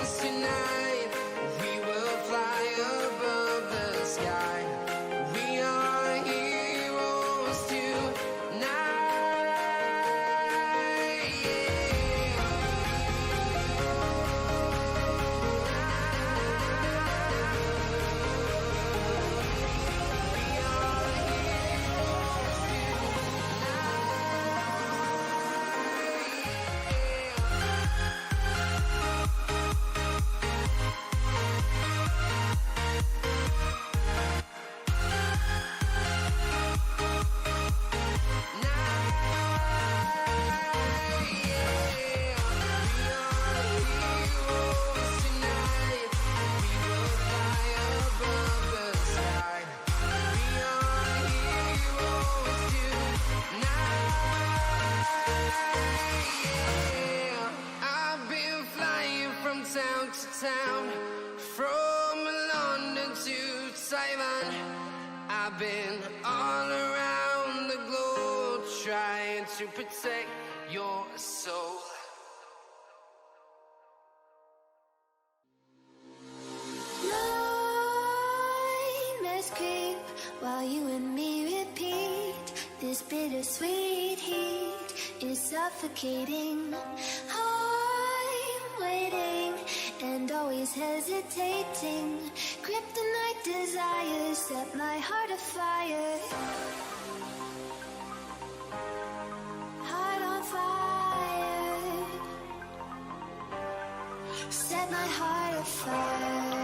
heroes tonight. We will fly above the sky. We are heroes tonight. Town to town, from London to Taiwan. I've been all around the globe trying to protect your soul. Nightmares creep while you and me repeat. This bittersweet heat is suffocating. I'm waiting and always hesitating. Kryptonite desires set my heart afire. Heart on fire. Set my heart afire.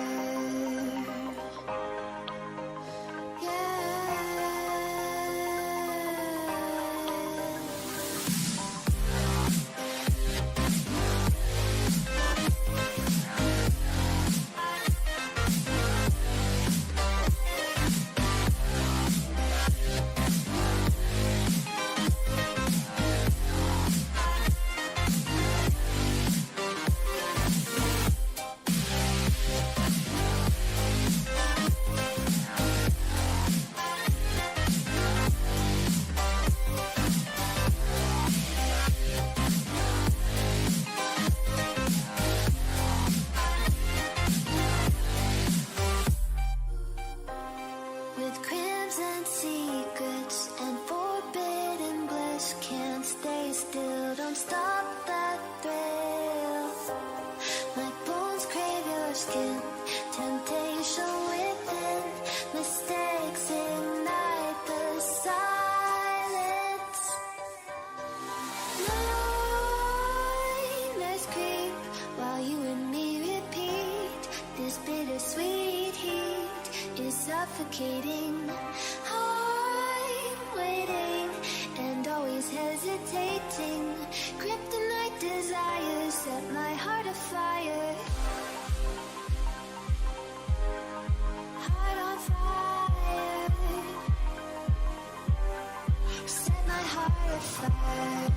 Suffocating. I'm waiting and always hesitating. Kryptonite desires set my heart afire. Heart on fire. Set my heart afire.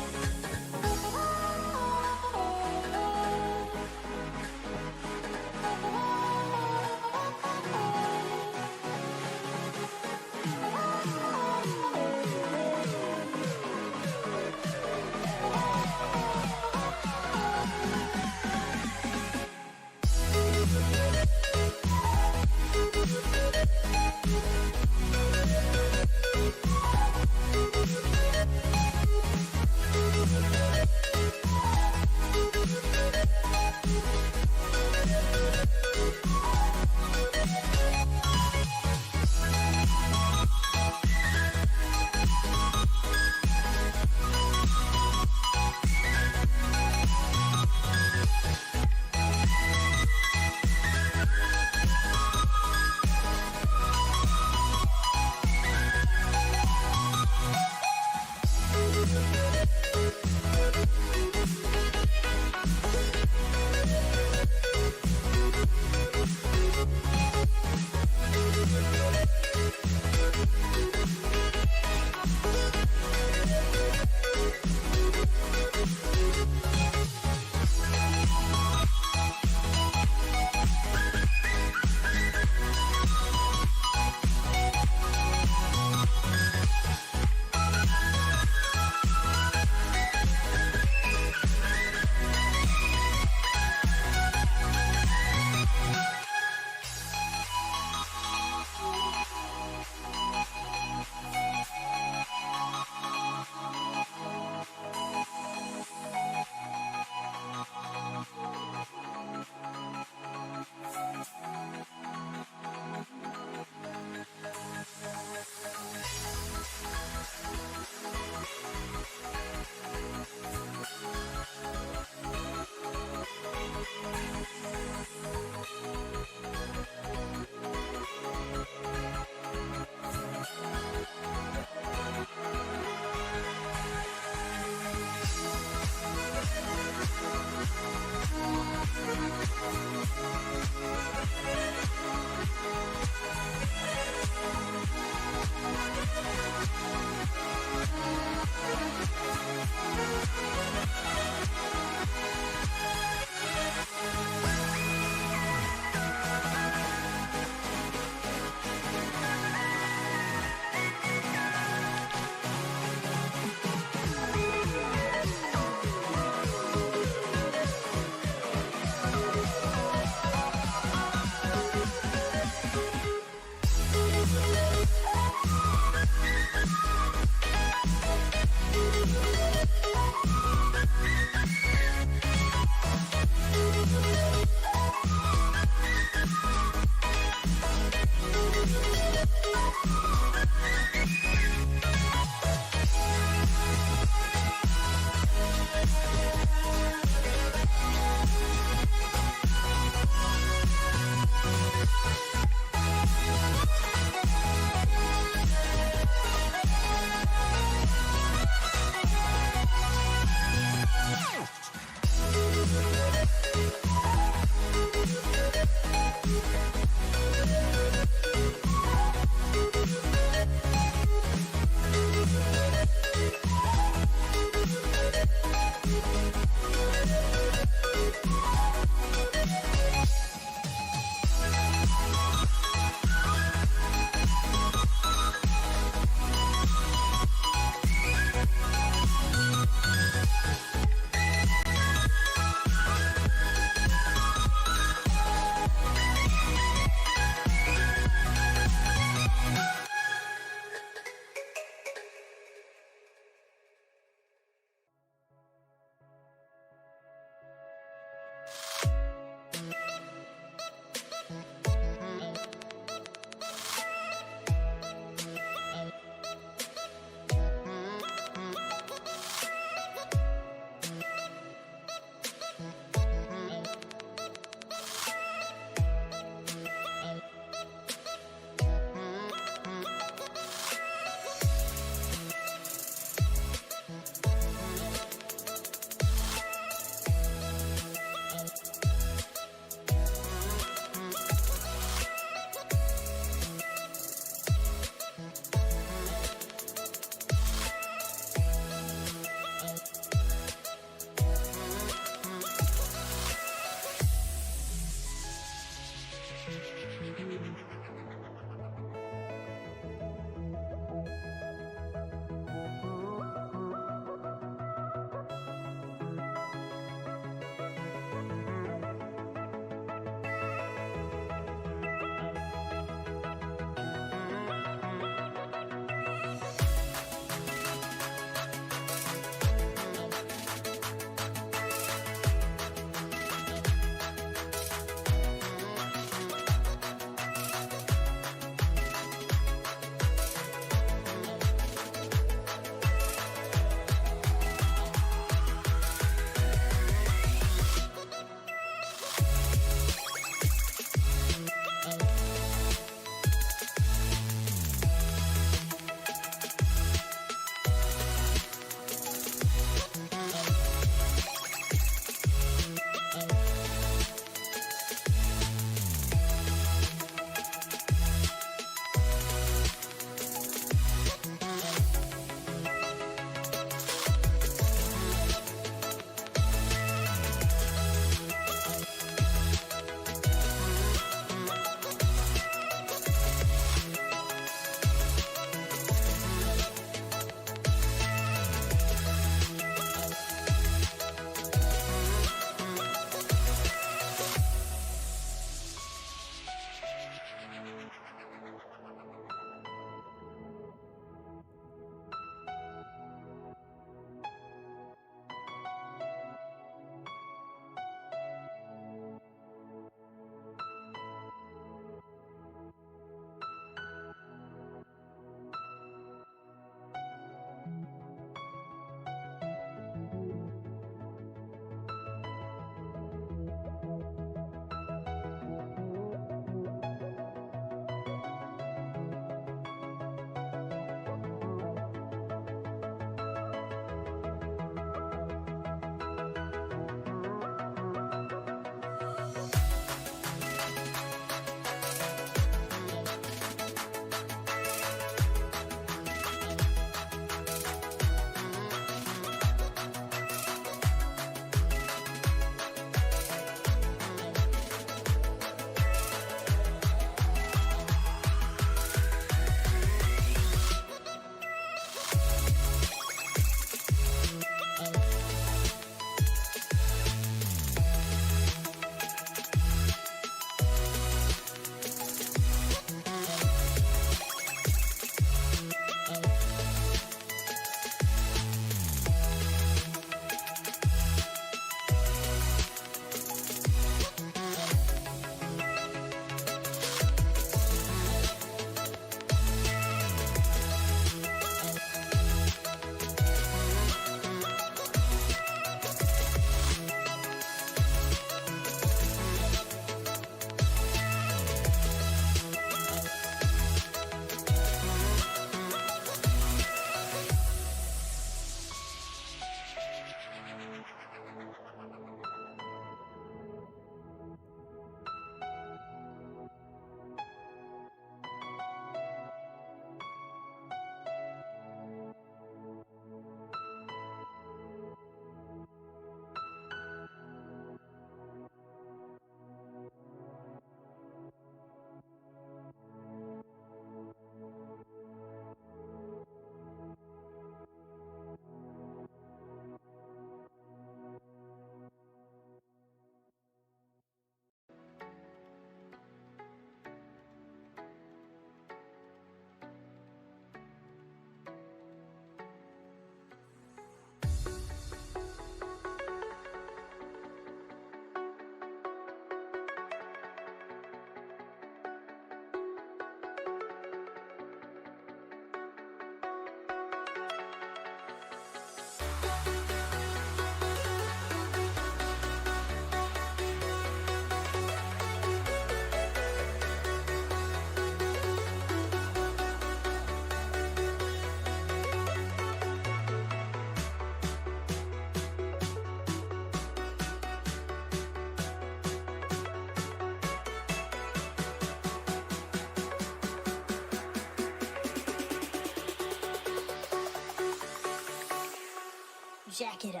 Jack it up.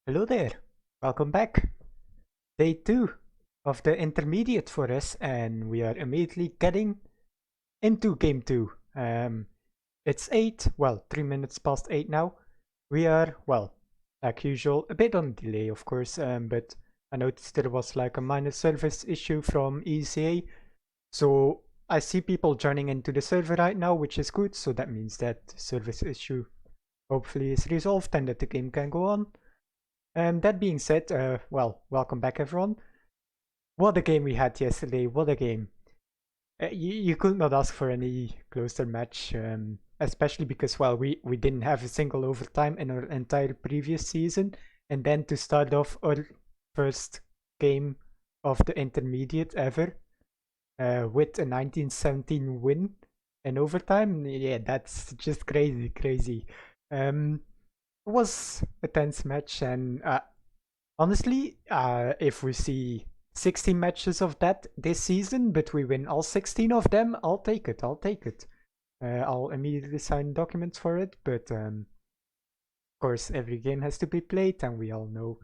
Hello there, welcome back. Day 2 of the intermediate for us, and we are immediately getting into game 2. It's 3 minutes past 8 now. We are, well, like usual, a bit on delay of course, but I noticed there was like a minor service issue from ESEA. So I see people joining into the server right now, which is good, so that means that the service issue hopefully is resolved and that the game can go on. That being said, welcome back everyone. What a game we had yesterday, what a game. You could not ask for any closer match, especially because, well, we didn't have a single overtime in our entire previous season. And then to start off our first game of the intermediate ever with a 1917 win in overtime, yeah, that's just crazy. It was a tense match, and honestly, if we see 16 matches of that this season, but we win all 16 of them, I'll take it. I'll immediately sign documents for it, but of course every game has to be played, and we all know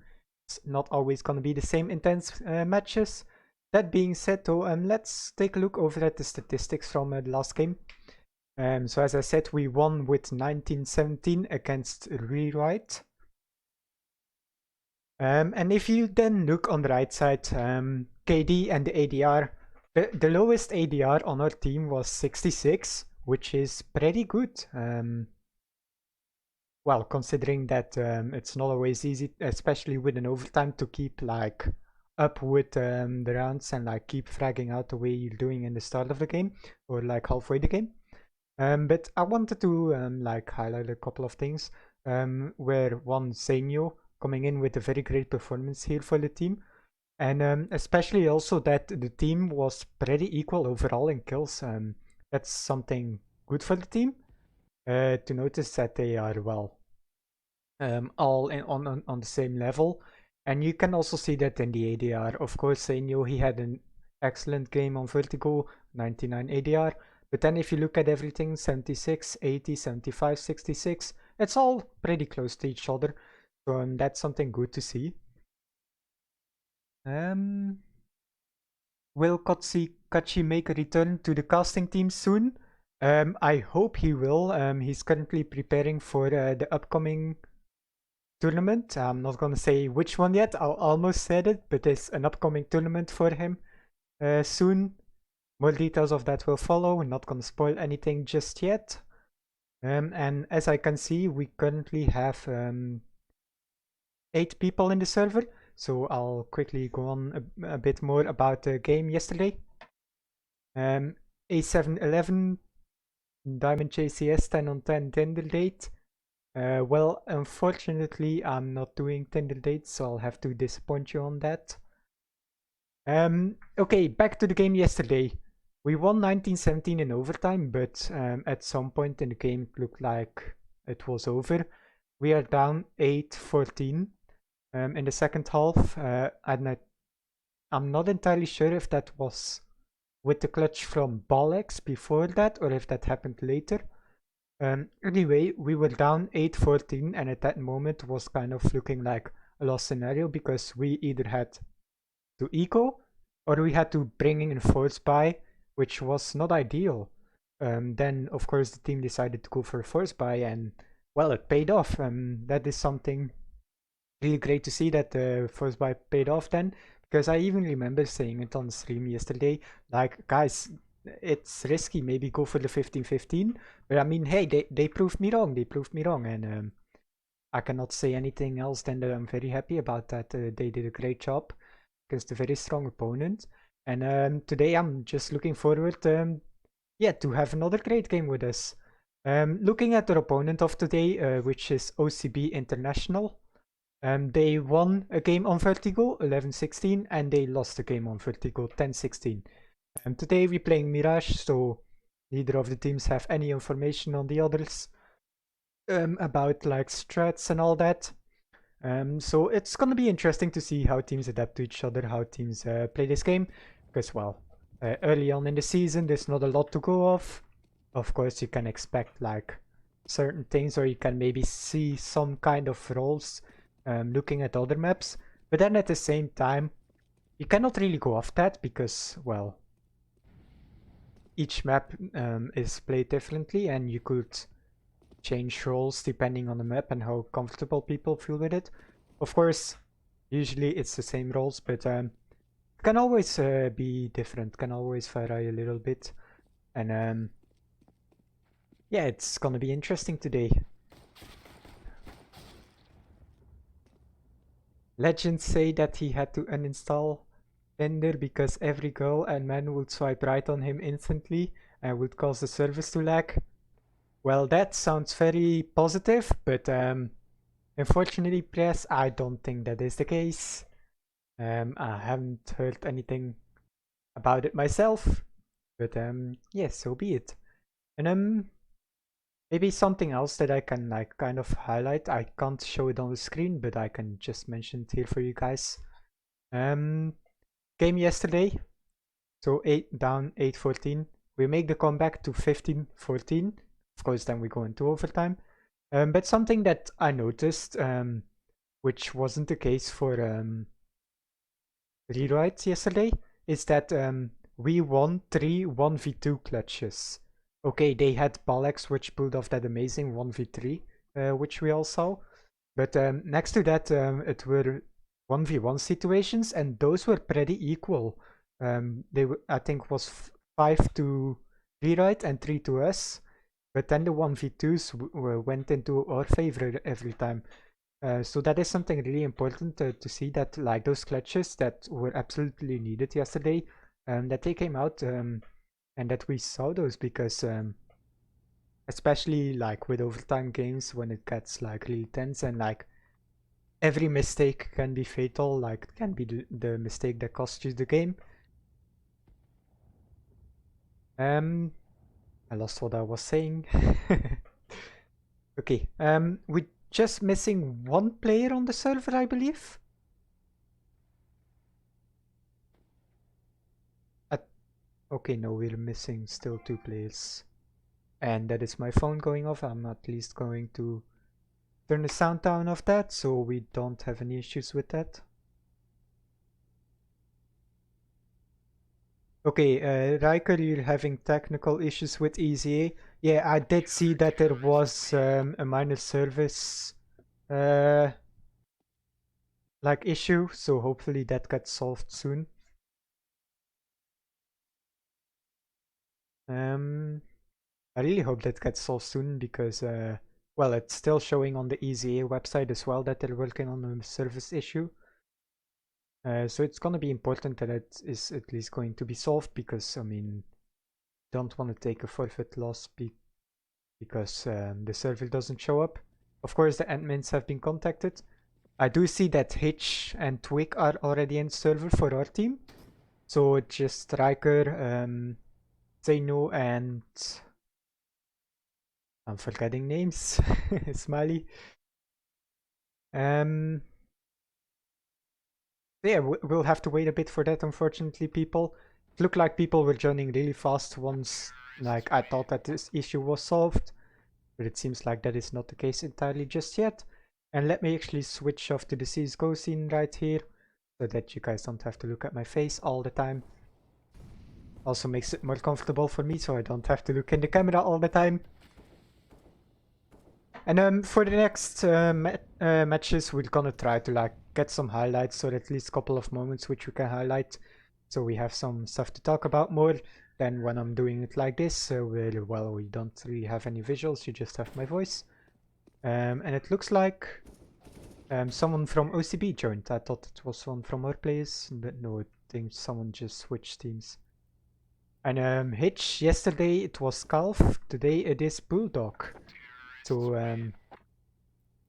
it's not always going to be the same intense matches. That being said though, let's take a look over at the statistics from the last game. So as I said, we won with 1917 against Rewrite. And if you then look on the right side, KD and the ADR, the lowest ADR on our team was 66, which is pretty good. Well, considering that it's not always easy, especially with an overtime, to keep like up with the rounds and like keep fragging out the way you're doing in the start of the game or like halfway the game. But I wanted to like highlight a couple of things where one Senyo coming in with a very great performance here for the team, and especially also that the team was pretty equal overall in kills. That's something good for the team to notice that they are well all on the same level. And you can also see that in the ADR. Of course, Senyo, he had an excellent game on Vertigo, 99 ADR. But then if you look at everything, 76, 80, 75, 66, it's all pretty close to each other. So that's something good to see. Will Kachi make a return to the casting team soon? I hope he will. He's currently preparing for the upcoming tournament. I'm not gonna say which one yet. I almost said it, but there's an upcoming tournament for him soon. More details of that will follow. We're not gonna spoil anything just yet. And as I can see, we currently have 8 people in the server. So I'll quickly go on a bit more about the game yesterday. A711 Diamond JCS 10 on 10 Tinder date. Well, unfortunately, I'm not doing Tinder dates, so I'll have to disappoint you on that. Okay, back to the game yesterday. We won 1917 in overtime, but at some point in the game it looked like it was over. We are down 8-14 in the second half. I'm not entirely sure if that was with the clutch from Bolex before that or if that happened later. Anyway, we were down 8-14, and at that moment was kind of looking like a lost scenario because we either had to eco or we had to bring in force buy, which was not ideal. Then of course the team decided to go for a force buy, and well, it paid off. That is something really great to see that the first buy paid off then, because I even remember saying it on stream yesterday, like, guys, it's risky, maybe go for the 15-15, but I mean, hey, they proved me wrong, and I cannot say anything else than that I'm very happy about that. They did a great job against a very strong opponent, and today I'm just looking forward, yeah, to have another great game with us. Looking at their opponent of today, which is OCB International. They won a game on Vertigo 11-16 and they lost a game on Vertigo 10-16. Today we're playing Mirage, so neither of the teams have any information on the others about like strats and all that. So it's gonna be interesting to see how teams adapt to each other, how teams play this game, because well, early on in the season there's not a lot to go off. Of course you can expect like certain things, or you can maybe see some kind of roles looking at other maps, but then at the same time you cannot really go off that because, well, each map is played differently and you could change roles depending on the map and how comfortable people feel with it. Of course, usually it's the same roles, but it can always be different, can always vary a little bit, and yeah, it's gonna be interesting today. Legends say that he had to uninstall Tinder because every girl and man would swipe right on him instantly and would cause the service to lag. Well, that sounds very positive, but unfortunately, Press, I don't think that is the case. I haven't heard anything about it myself, but yeah, so be it. And maybe something else that I can like kind of highlight. I can't show it on the screen, but I can just mention it here for you guys. Game yesterday, so 8 down, 8-14. We make the comeback to 15-14. Of course, then we go into overtime. But something that I noticed, which wasn't the case for rewrites yesterday, is that we won 3 1v2 clutches. Okay, they had Palex, which pulled off that amazing 1v3, which we all saw. But next to that, it were 1v1 situations, and those were pretty equal. They were, I think, was 5 to rewrite and 3 to us. But then the 1v2s went into our favor every time. So that is something really important to see, that like those clutches that were absolutely needed yesterday, that they came out and that we saw those, because especially like with overtime games when it gets like really tense and like every mistake can be fatal, like it can be the mistake that costs you the game. I lost what I was saying. Okay, we're just missing one player on the server, I believe. Okay, no, we're missing still 2 players. And that is my phone going off. I'm at least going to turn the sound down of that, so we don't have any issues with that. Okay, Riker, you're having technical issues with ESEA. Yeah, I did see that there was a minor service like issue, so hopefully that gets solved soon. I really hope that gets solved soon, because well, it's still showing on the ESEA website as well that they're working on a service issue. So it's gonna be important that it is at least going to be solved, because I mean, don't want to take a forfeit loss because the server doesn't show up. Of course, the admins have been contacted. I do see that Hitch and Twig are already in server for our team. So just Riker, Zeno, and I'm forgetting names. Smiley. Yeah, we'll have to wait a bit for that, unfortunately, people. It looked like people were joining really fast once, like, I thought that this issue was solved, but it seems like that is not the case entirely just yet. And let me actually switch off to the CSGO scene right here, so that you guys don't have to look at my face all the time. Also makes it more comfortable for me, so I don't have to look in the camera all the time. And for the next matches, we're gonna try to like get some highlights, or at least a couple of moments which we can highlight, so we have some stuff to talk about more than when I'm doing it like this. Where, well, we don't really have any visuals, you just have my voice. And it looks like someone from OCB joined. I thought it was one from our players, but no, I think someone just switched teams. And Hitch, yesterday it was Calf, today it is Bulldog. So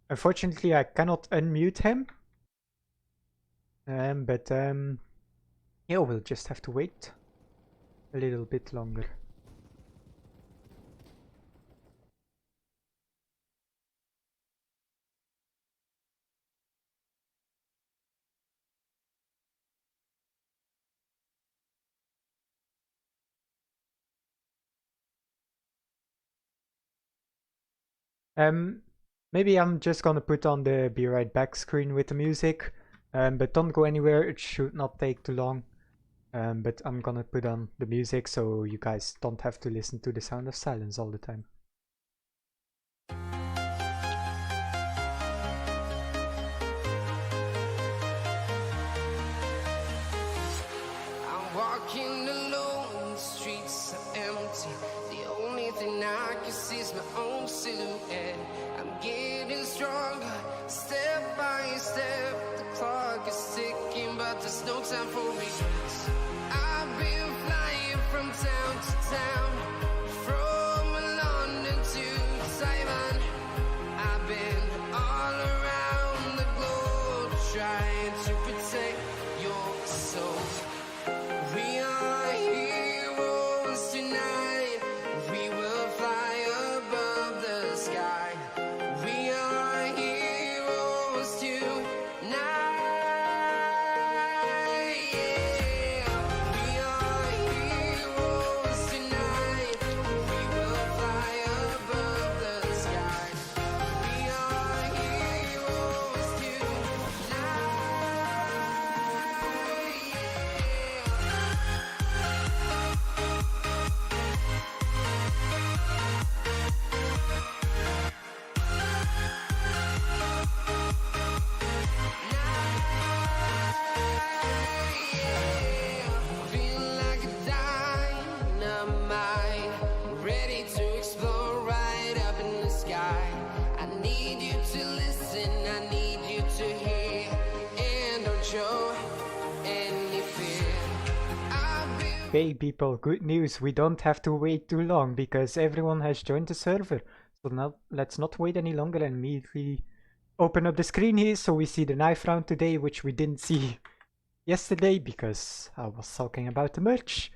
unfortunately I cannot unmute him. But yeah, we'll just have to wait a little bit longer. Maybe I'm just gonna put on the be right back screen with the music, but don't go anywhere, it should not take too long. But I'm gonna put on the music so you guys don't have to listen to the sound of silence all the time. I'm walking alone, the streets are empty. The only thing I can see is my own silhouette. I'm getting stronger, step by step. The clock is ticking, but there's no time for regrets. I've been flying from town to town, from London to Taiwan. I've been all around the globe trying to protect your soul. We are heroes tonight. We will fly above the sky. We are heroes tonight. Yeah. We are heroes tonight. We will fly above the sky. We are heroes tonight. Feel like a dynamite, ready to explode right up in the sky. I need you to listen, I need you to hear, and don't show any fear. I've been Hey people, good news, we don't have to wait too long because everyone has joined the server. So now let's not wait any longer and immediately open up the screen here so we see the knife round today, which we didn't see yesterday because I was talking about the merch.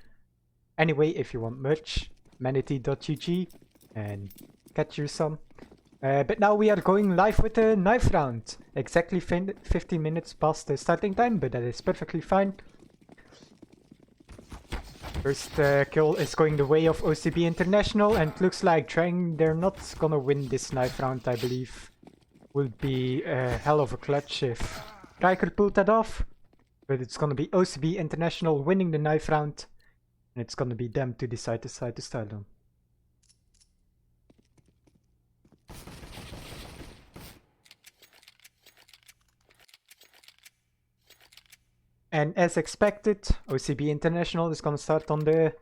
Anyway, if you want merch, manatee.gg and get you some. But now we are going live with the knife round. Exactly 15 minutes past the starting time, but that is perfectly fine. First kill is going the way of OCB International, and it looks like they're not gonna win this knife round, I believe. Will be a hell of a clutch if Riker pulled that off. But it's gonna be OCB International winning the knife round, and it's gonna be them to decide the side to start on. And as expected, OCB International is gonna start on the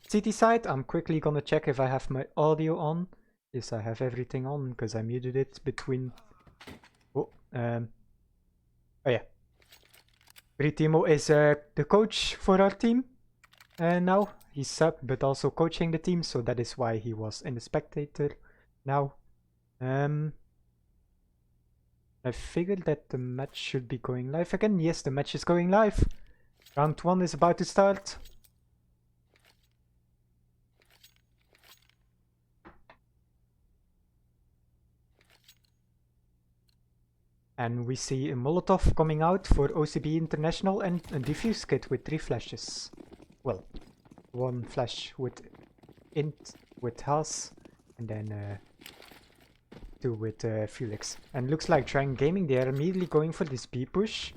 city side. I'm quickly gonna check if I have my audio on. Yes, I have everything on because I muted it between. Oh yeah. Britimo is the coach for our team now. He's sub but also coaching the team, so that is why he was in the spectator now. I figured that the match should be going live again. Yes, the match is going live. Round 1 is about to start. And we see a Molotov coming out for OCB International and a defuse kit with 3 flashes. Well, 1 flash with int with Haas and then 2 with Felix. And looks like Dragon Gaming, they are immediately going for this B push.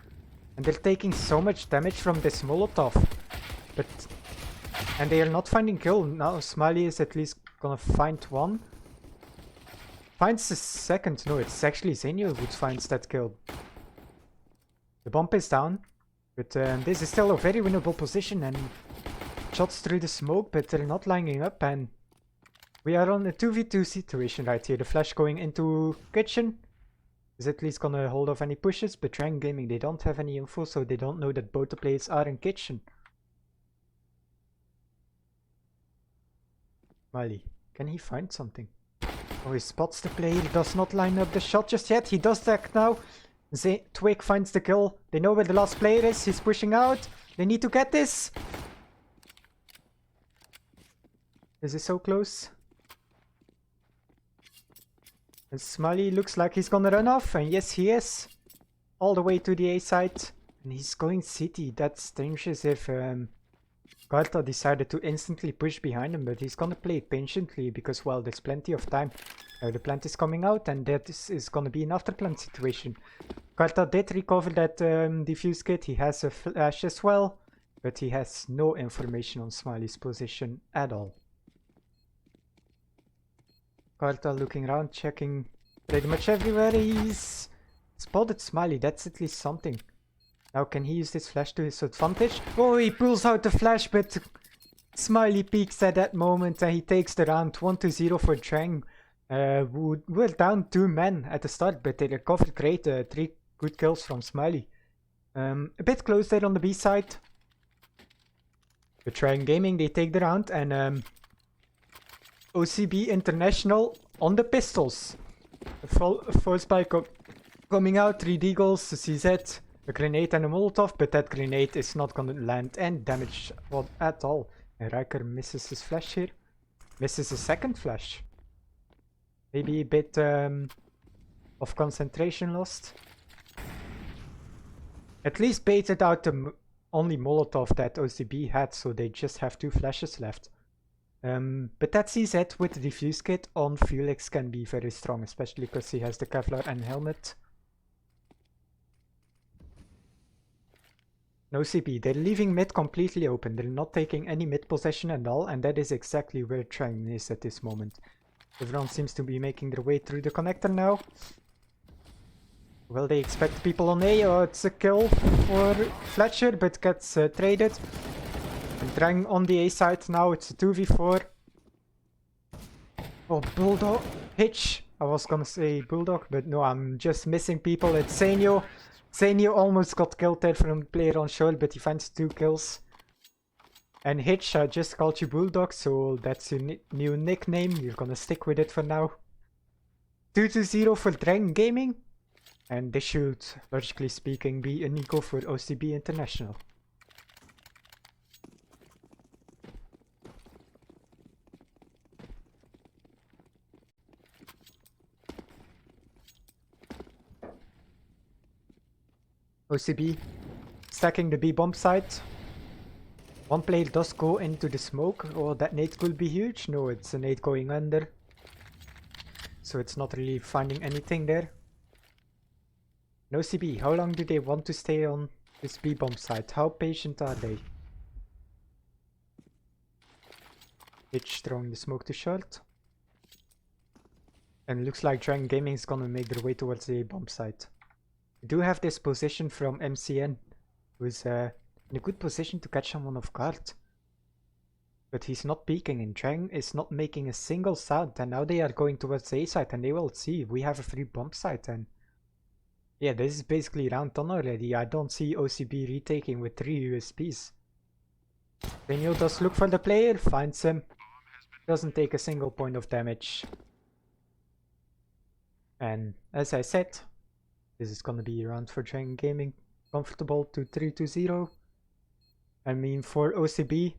And they're taking so much damage from this Molotov. And they are not finding kill. Now Smiley is at least gonna find finds the second. No, it's actually Zenio who finds that kill. The bomb is down. But this is still a very winnable position and shots through the smoke, but they're not lining up and we are on a 2v2 situation right here. The flash going into kitchen is at least gonna hold off any pushes, but DRGN Gaming, they don't have any info, so they don't know that both the players are in kitchen. Mali, can he find something? Oh, he spots the player, he does not line up the shot just yet, he does that now. Twig finds the kill, they know where the last player is, he's pushing out, they need to get this. This is so close. And Smiley looks like he's gonna run off, and yes he is. All the way to the A side. And he's going city, that's dangerous if Carta decided to instantly push behind him, but he's gonna play it patiently because, well, there's plenty of time. The plant is coming out and that is gonna be an after plant situation. Carta did recover that defuse kit, he has a flash as well, but he has no information on Smiley's position at all. Carta looking around, checking pretty much everywhere. He's spotted Smiley, that's at least something. Now can he use this flash to his advantage? Oh, he pulls out the flash, but Smiley peeks at that moment and he takes the round. 1-0 for DRGN. We're down 2 men at the start, but they recovered great. 3 good kills from Smiley. A bit close there on the B side. But DRGN Gaming, they take the round and OCB International on the pistols. Full spike coming out, 3 deagles, a CZ, a grenade and a Molotov, but that grenade is not gonna land any damage at all. And Riker misses his flash here. Misses a second flash. Maybe a bit of concentration lost. At least baited out the only Molotov that OCB had, so they just have 2 flashes left. But that CZ with the defuse kit on Felix can be very strong, especially because he has the Kevlar and helmet. No CB, they're leaving mid completely open, they're not taking any mid possession at all, and that is exactly where DRGN is at this moment. Everyone seems to be making their way through the connector now. Well, they expect people on A. Oh, it's a kill for Fletcher, but gets traded. And DRGN on the A side now, it's a 2v4. Oh, Bulldog. Hitch. I was gonna say Bulldog, but no, I'm just missing people. It's Zenio. Zenio almost got killed there from the player on shore, but he finds 2 kills. And Hitch, I just called you Bulldog, so that's your new nickname. You're gonna stick with it for now. 2-0 for DRGN Gaming. And this should, logically speaking, be an eco for OCB International. OCB stacking the B bomb site. One player does go into the smoke. Oh, that nade could be huge. No, it's a nade going under. So it's not really finding anything there. No CB, how long do they want to stay on this B bomb site? How patient are they? Hitch throwing the smoke to short. And looks like DRGN Gaming is gonna make their way towards the A bomb site. We do have this position from MCN, who's in a good position to catch someone off guard. But he's not peeking, and DRGN is not making a single sound, and now they are going towards the A site, and they will see. We have a free bomb site, and yeah, this is basically round done already. I don't see OCB retaking with 3 USPs. Daniel does look for the player, finds him. Doesn't take a single point of damage. And as I said, this is gonna be a round for DRGN Gaming. Comfortable to 3-0. I mean, for OCB,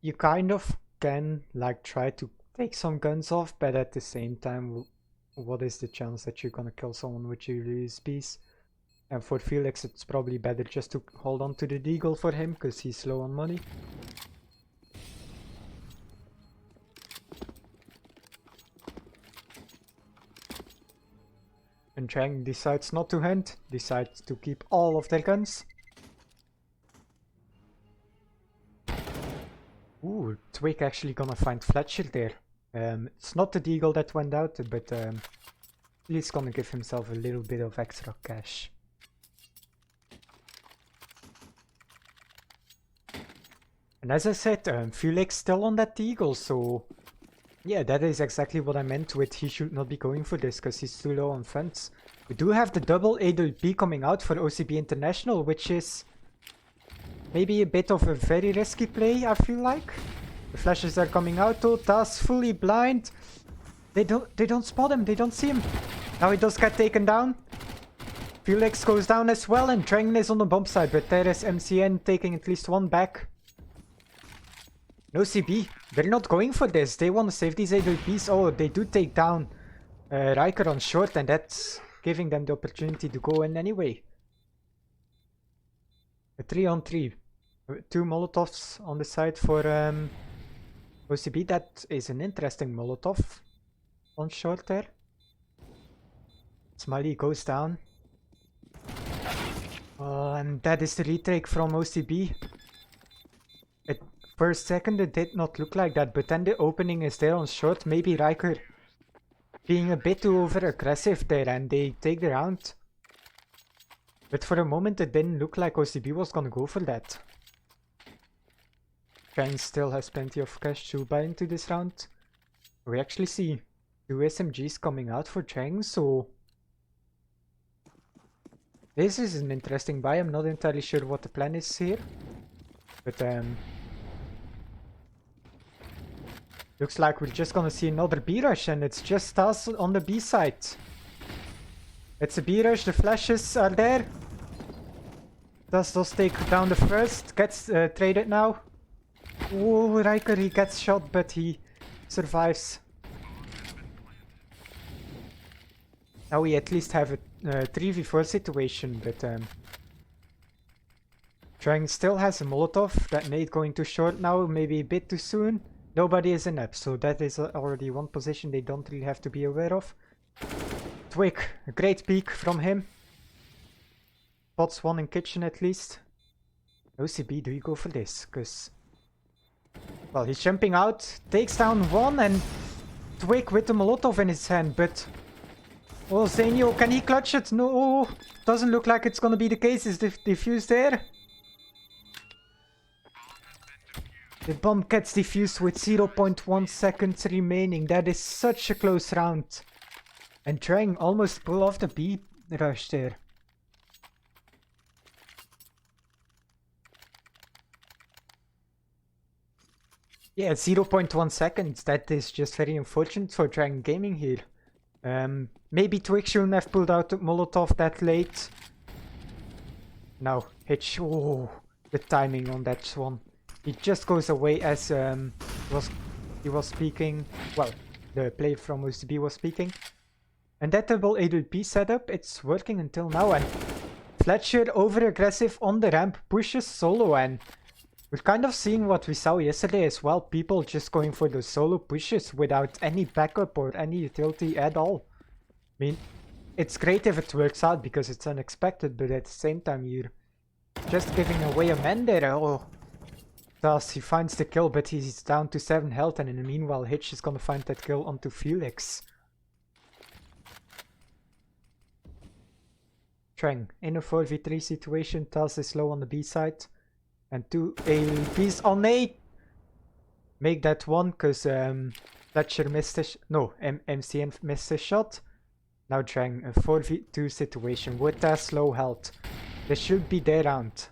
you kind of can like try to take some guns off, but at the same time, what is the chance that you're gonna kill someone with your USPs? And for Felix, it's probably better just to hold on to the deagle for him, because he's low on money. And DRGN decides not to hunt, decides to keep all of their guns. Ooh, Twig actually gonna find Fletcher there. It's not the deagle that went out, but he's gonna give himself a little bit of extra cash. And as I said, Felix still on that deagle, so yeah, that is exactly what I meant with he should not be going for this, because he's too low on funds. We do have the double AWP coming out for OCB International, which is maybe a bit of a very risky play, I feel like. The flashes are coming out though, Tas fully blind. They don't spot him, they don't see him. Now he does get taken down. Felix goes down as well, and Dragon is on the bomb side, but there is MCN taking at least one back. No CB, they're not going for this, they want to save these AWPs. Oh, they do take down Riker on short, and that's giving them the opportunity to go in anyway. A 3-on-3. 2 Molotovs on the side for OCB. That is an interesting Molotov on short there. Smiley goes down. And that is the retake from OCB. For a second it did not look like that, but then the opening is there on short. Maybe Riker being a bit too over aggressive there, and they take the round. But for a moment it didn't look like OCB was gonna go for that. Chang still has plenty of cash to buy into this round. We actually see 2 SMGs coming out for Chang, so this is an interesting buy. I'm not entirely sure what the plan is here, but looks like we're just gonna see another B rush, and it's just us on the B side. It's a B rush, the flashes are there. Does take down the first, gets traded now. Oh, Riker, he gets shot, but he survives. Now we at least have a 3v4 situation, but Trang still has a Molotov. That nade going too short now, maybe a bit too soon. Nobody is in up, so that is already one position they don't really have to be aware of. Twig, a great peek from him. Spots one in kitchen at least. OCB, do you go for this? Because, well, he's jumping out, takes down one, and Twig with the Molotov in his hand, but oh, Zenio, can he clutch it? No, doesn't look like it's gonna be the case. Is the defuse there? The bomb gets defused with 0.1 seconds remaining. That is such a close round. And Trang almost pull off the B rush there. Yeah, 0.1 seconds. That is just very unfortunate for Dragon Gaming here. Maybe Twig shouldn't have pulled out the Molotov that late. Now, Hitch. Oh, the timing on that one. He just goes away as he was speaking. Well, the player from OCB was speaking. And that double AWP setup, it's working until now. And Fletcher over aggressive on the ramp, pushes solo, and we're kind of seeing what we saw yesterday as well. People just going for the solo pushes without any backup or any utility at all. I mean, it's great if it works out because it's unexpected, but at the same time you're just giving away a man there. Oh, thus he finds the kill, but he's down to 7 health, and in the meanwhile Hitch is gonna find that kill onto Felix. Trang in a 4v3 situation. Taz is low on the B side. And 2 AWPs on A. Make that one, because Fletcher missed his... No, MCN missed his shot. Now Trang, a 4v2 situation with Taz low health. This should be their round.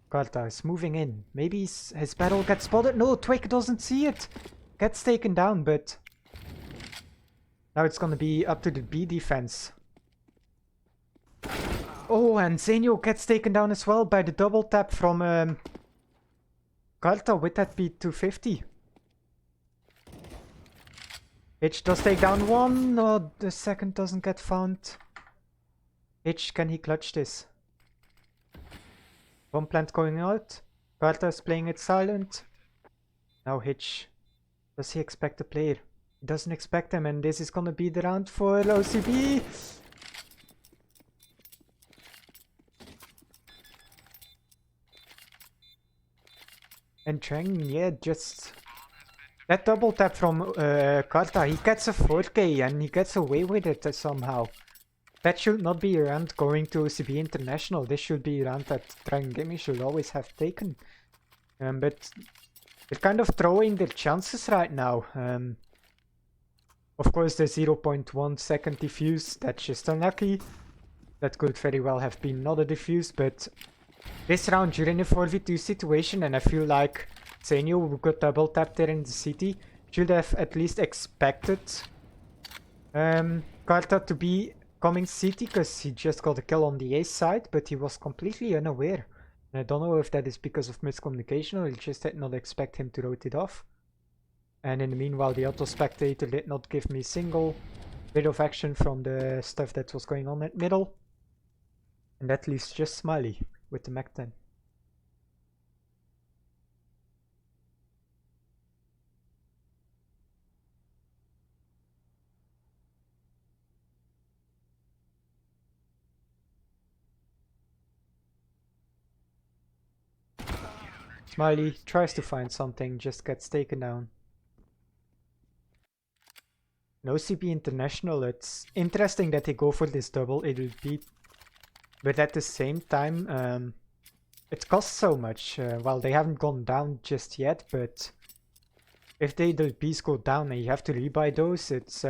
Karta is moving in. Maybe his barrel gets spotted. No, Twig doesn't see it. Gets taken down, but... now it's gonna be up to the B defense. Oh, and Zenio gets taken down as well by the double tap from Karta with that P250. Hitch does take down one. No, the second doesn't get found. Hitch, can he clutch this? Bomb plant going out. Karta is playing it silent. Now Hitch. Does he expect the player? He doesn't expect him, and this is gonna be the round for OCB. And Trang, yeah, just That double tap from Karta, he gets a 4K and he gets away with it somehow. That should not be a round going to OCB International. This should be a round that DRGN Gaming should always have taken. But they're kind of throwing their chances right now. Of course, the 0.1 second defuse, that's just unlucky. That could very well have been not a defuse, but this round you're in a 4v2 situation, and I feel like Zenio, who got double tapped there in the city, should have at least expected Karta to be coming city, because he just got a kill on the A side, but he was completely unaware. And I don't know if that is because of miscommunication or he just did not expect him to rotate off. And in the meanwhile, the auto spectator did not give me a single bit of action from the stuff that was going on at middle. And that leaves just Smiley with the Mac 10. Smiley tries to find something, just gets taken down. No OCB International, it's interesting that they go for this double AWP, but at the same time, it costs so much. Well, they haven't gone down just yet, but if the AWPs go down and you have to rebuy those, it's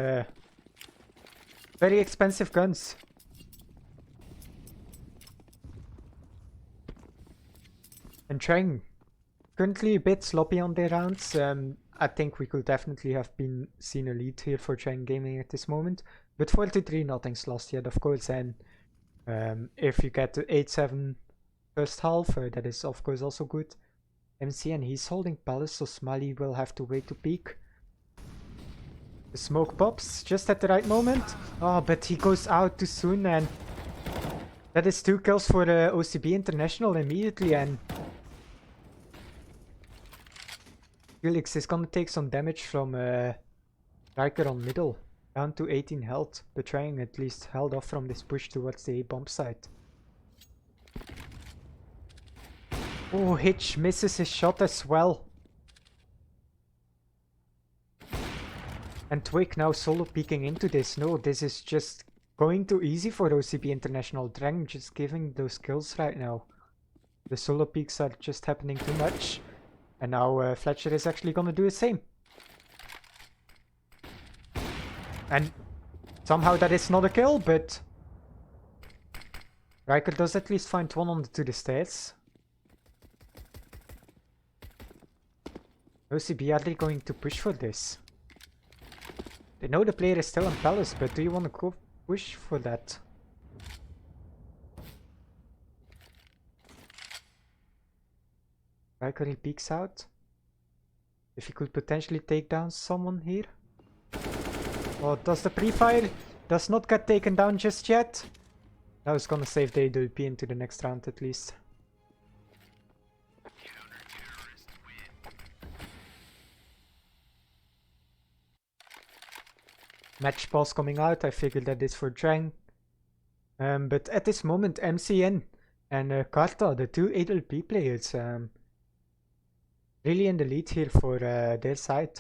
very expensive guns. And trying currently a bit sloppy on their rounds. I think we could definitely have been seen a lead here for DRGN Gaming at this moment. But 43, nothing's lost yet, of course. And if you get to 8-7 first half, that is of course also good. MC, and he's holding Palace, so Smiley will have to wait to peek. The smoke pops just at the right moment. Oh, but he goes out too soon, and that is 2 kills for OCB International immediately, and Felix is gonna take some damage from Riker on middle, down to 18 health, but trying at least held off from this push towards the A bomb site. Oh, Hitch misses his shot as well. And Twig now solo peeking into this. No, this is just going too easy for OCB International. DRGN just giving those kills right now. The solo peeks are just happening too much. And now Fletcher is actually gonna do the same. And somehow that is not a kill, but Riker does at least find one on to the stairs. OCB, are they going to push for this? They know the player is still in Palace, but do you want to go push for that? Riker, he peeks out. If he could potentially take down someone here. Oh, does the pre-fire does not get taken down just yet? That was gonna save the AWP into the next round at least. Match pause coming out, I figured that is for DRGN. But at this moment, MCN and Karta, the 2 AWP players, really in the lead here for their side.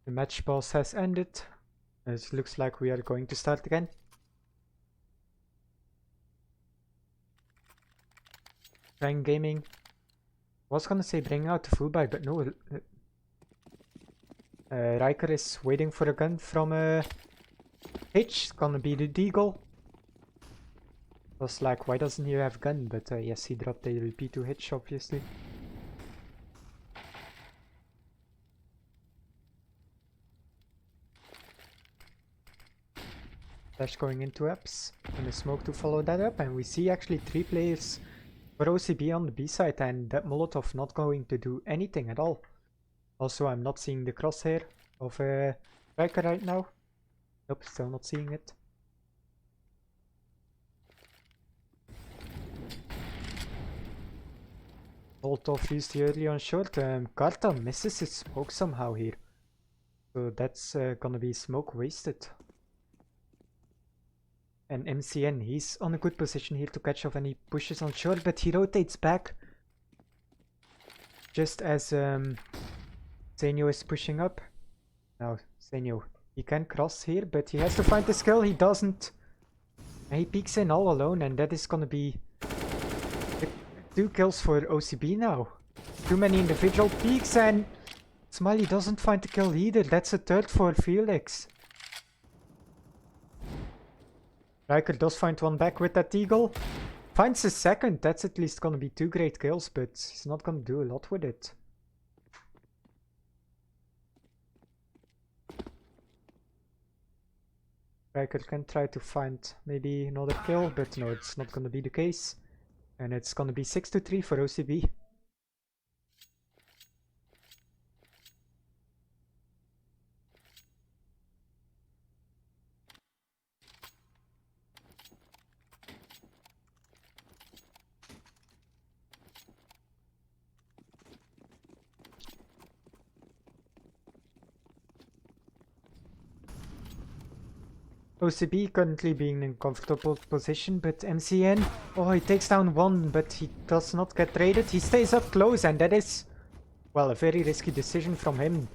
The match pause has ended. It looks like we are going to start again. DRGN Gaming. Was gonna say bring out the full buy, but no. Riker is waiting for a gun from Hitch. It's gonna be the Deagle. Was like, why doesn't he have a gun? But yes, he dropped the AWP to Hitch, obviously. Flash going into apps, and a smoke to follow that up, and we see actually 3 players for OCB on the B side, and that Molotov not going to do anything at all. Also, I'm not seeing the crosshair of Riker right now. Nope, still not seeing it. Molotov used early on short. Karta misses his smoke somehow here. So that's gonna be smoke wasted. And MCN, he's on a good position here to catch off and he pushes on short, but he rotates back. Just as Zenyo is pushing up. Now, Zenyo, he can cross here, but he has to find the skill. He doesn't. And he peeks in all alone, and that is gonna be 2 kills for OCB now. Too many individual peeks, and Smiley doesn't find the kill either. That's a third for Felix. Riker does find one back with that eagle. Finds a second. That's at least gonna be 2 great kills, but he's not gonna do a lot with it. Riker can try to find maybe another kill, but no, it's not gonna be the case. And it's gonna be 6-3 for OCB. OCB currently being in a comfortable position, but MCN, oh, he takes down one, but he does not get traded. He stays up close, and that is, well, a very risky decision from him.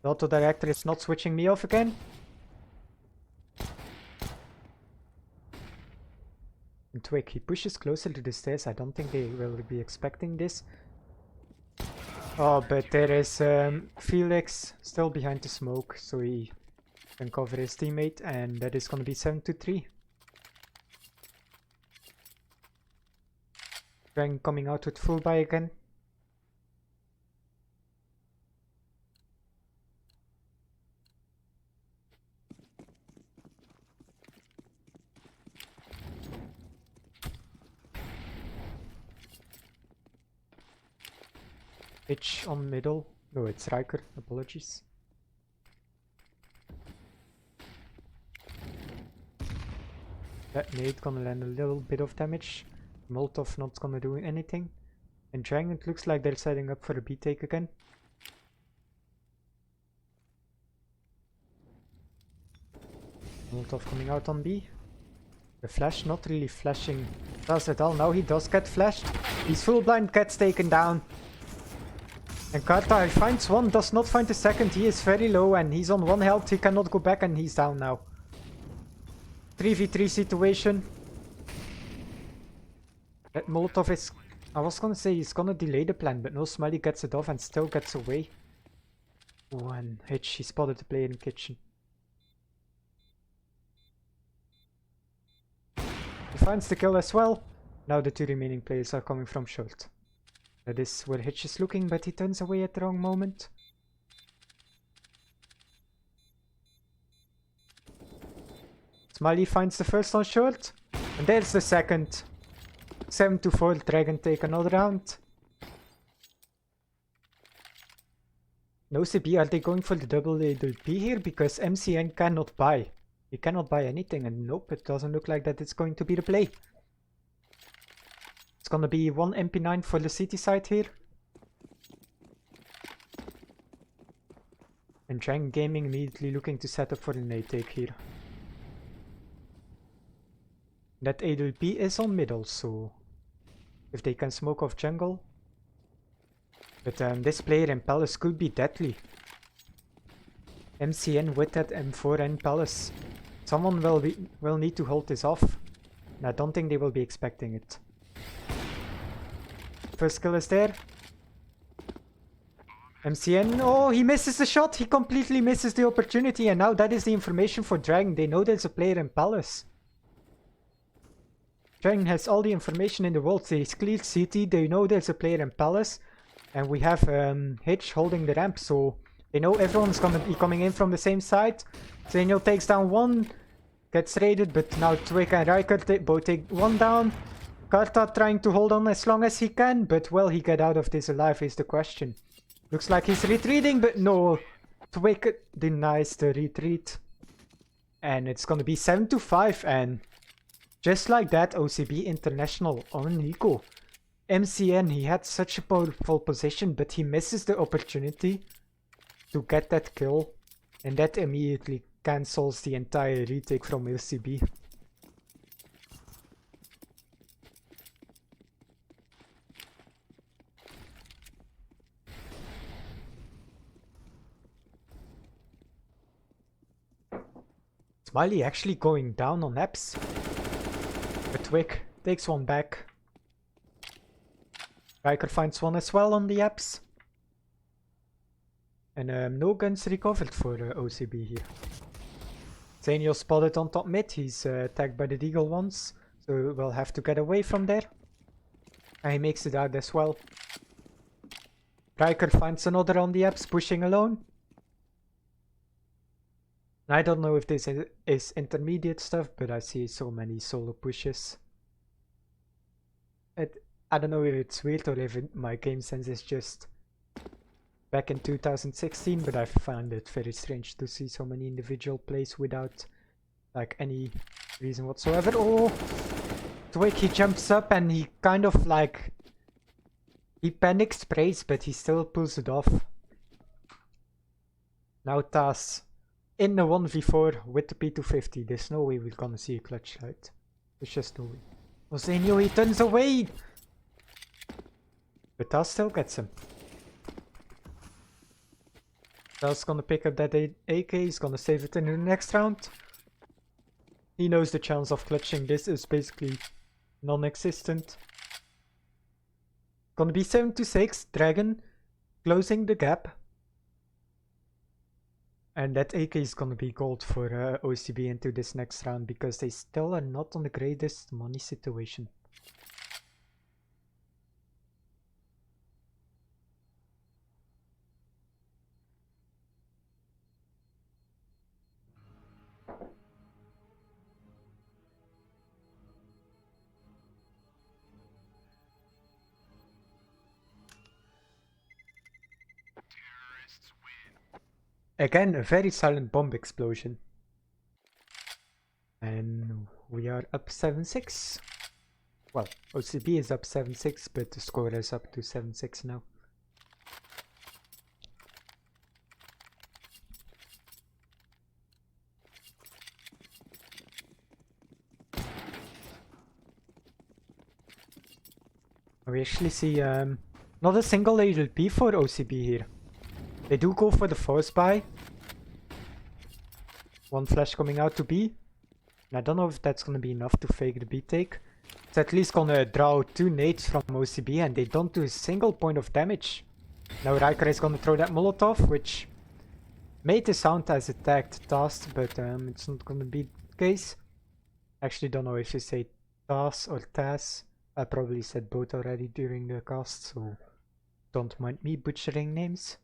The auto director is not switching me off again. And Twig, he pushes closer to the stairs. I don't think they will be expecting this. Oh, but there is Felix still behind the smoke, so he can cover his teammate, and that is going to be 7-3. Dragon coming out with full buy again. Hitch on middle. No, it's Riker. Apologies. That nade gonna land a little bit of damage. Molotov not gonna do anything. And Dragon, it looks like they're setting up for a B take again. Molotov coming out on B. The flash not really flashing does at all. Now he does get flashed. He's full blind, gets taken down. And Karta finds one, does not find the second. He is very low and he's on 1 health. He cannot go back and he's down now. 3v3 situation. That Molotov is... I was gonna say he's gonna delay the plan, but no, Smiley gets it off and still gets away. Oh, and Hitch, he spotted the player in kitchen. He finds the kill as well. Now the 2 remaining players are coming from short. That is where Hitch is looking, but he turns away at the wrong moment. Smiley finds the first on short, and there's the second. 7-4, Dragon take another round. No OCB, are they going for the double B here? Because MCN cannot buy. He cannot buy anything, and nope, it doesn't look like that it's going to be the play. It's gonna be 1 MP9 for the city side here. And Dragon Gaming immediately looking to set up for the nade take here. That AWP is on middle, so if they can smoke off jungle. But this player in Palace could be deadly. MCN with that M4 and Palace. Someone will need to hold this off. And I don't think they will be expecting it. First kill is there. MCN, oh, he misses the shot. He completely misses the opportunity. And now that is the information for Dragon. They know there's a player in Palace. Dragon has all the information in the world. They cleared CT, they know there's a player in Palace. And we have Hitch holding the ramp, so they know everyone's gonna be coming in from the same side. Daniel takes down one, gets raided, but now Twig and Riker both take one down. Karta trying to hold on as long as he can, but will he get out of this alive is the question. Looks like he's retreating, but no. Twig denies the retreat. And it's gonna be 7-5, and just like that, OCB International on Nico. MCN, he had such a powerful position, but he misses the opportunity to get that kill, and that immediately cancels the entire retake from OCB. Smiley actually going down on Eps, but Twig takes one back. Riker finds one as well on the Eps. And no guns recovered for OCB here. Zaniel spotted on top mid, he's tagged by the Deagle once, so we'll have to get away from there. And he makes it out as well. Riker finds another on the Eps, pushing alone. I don't know if this is intermediate stuff, but I see so many solo pushes. I don't know if it's weird or if my game sense is just back in 2016, but I find it very strange to see so many individual plays without like any reason whatsoever. Oh! Twig, he jumps up and he kind of like... he panic sprays, but he still pulls it off. Now Taz in the 1v4 with the P250. There's no way we're gonna see a clutch light. There's just no way. Osenio, he turns away! But Taz still gets him. Taz gonna pick up that AK, he's gonna save it in the next round. He knows the chance of clutching this is basically non-existent. Gonna be 7-6, Dragon closing the gap. And that AK is gonna be gold for OCB into this next round because they still are not on the greatest money situation. Again, a very silent bomb explosion. And we are up 7-6. Well, OCB is up 7-6, but the score is up to 7-6 now. We actually see not a single ALP for OCB here. They do go for the force buy. One flash coming out to B. And I don't know if that's gonna be enough to fake the B take. It's at least gonna draw 2 nades from OCB and they don't do a single point of damage. Now Riker is gonna throw that Molotov, which made the sound as it tagged Taz, but it's not gonna be the case. Actually don't know if you say Taz or Taz. I probably said both already during the cast, so don't mind me butchering names.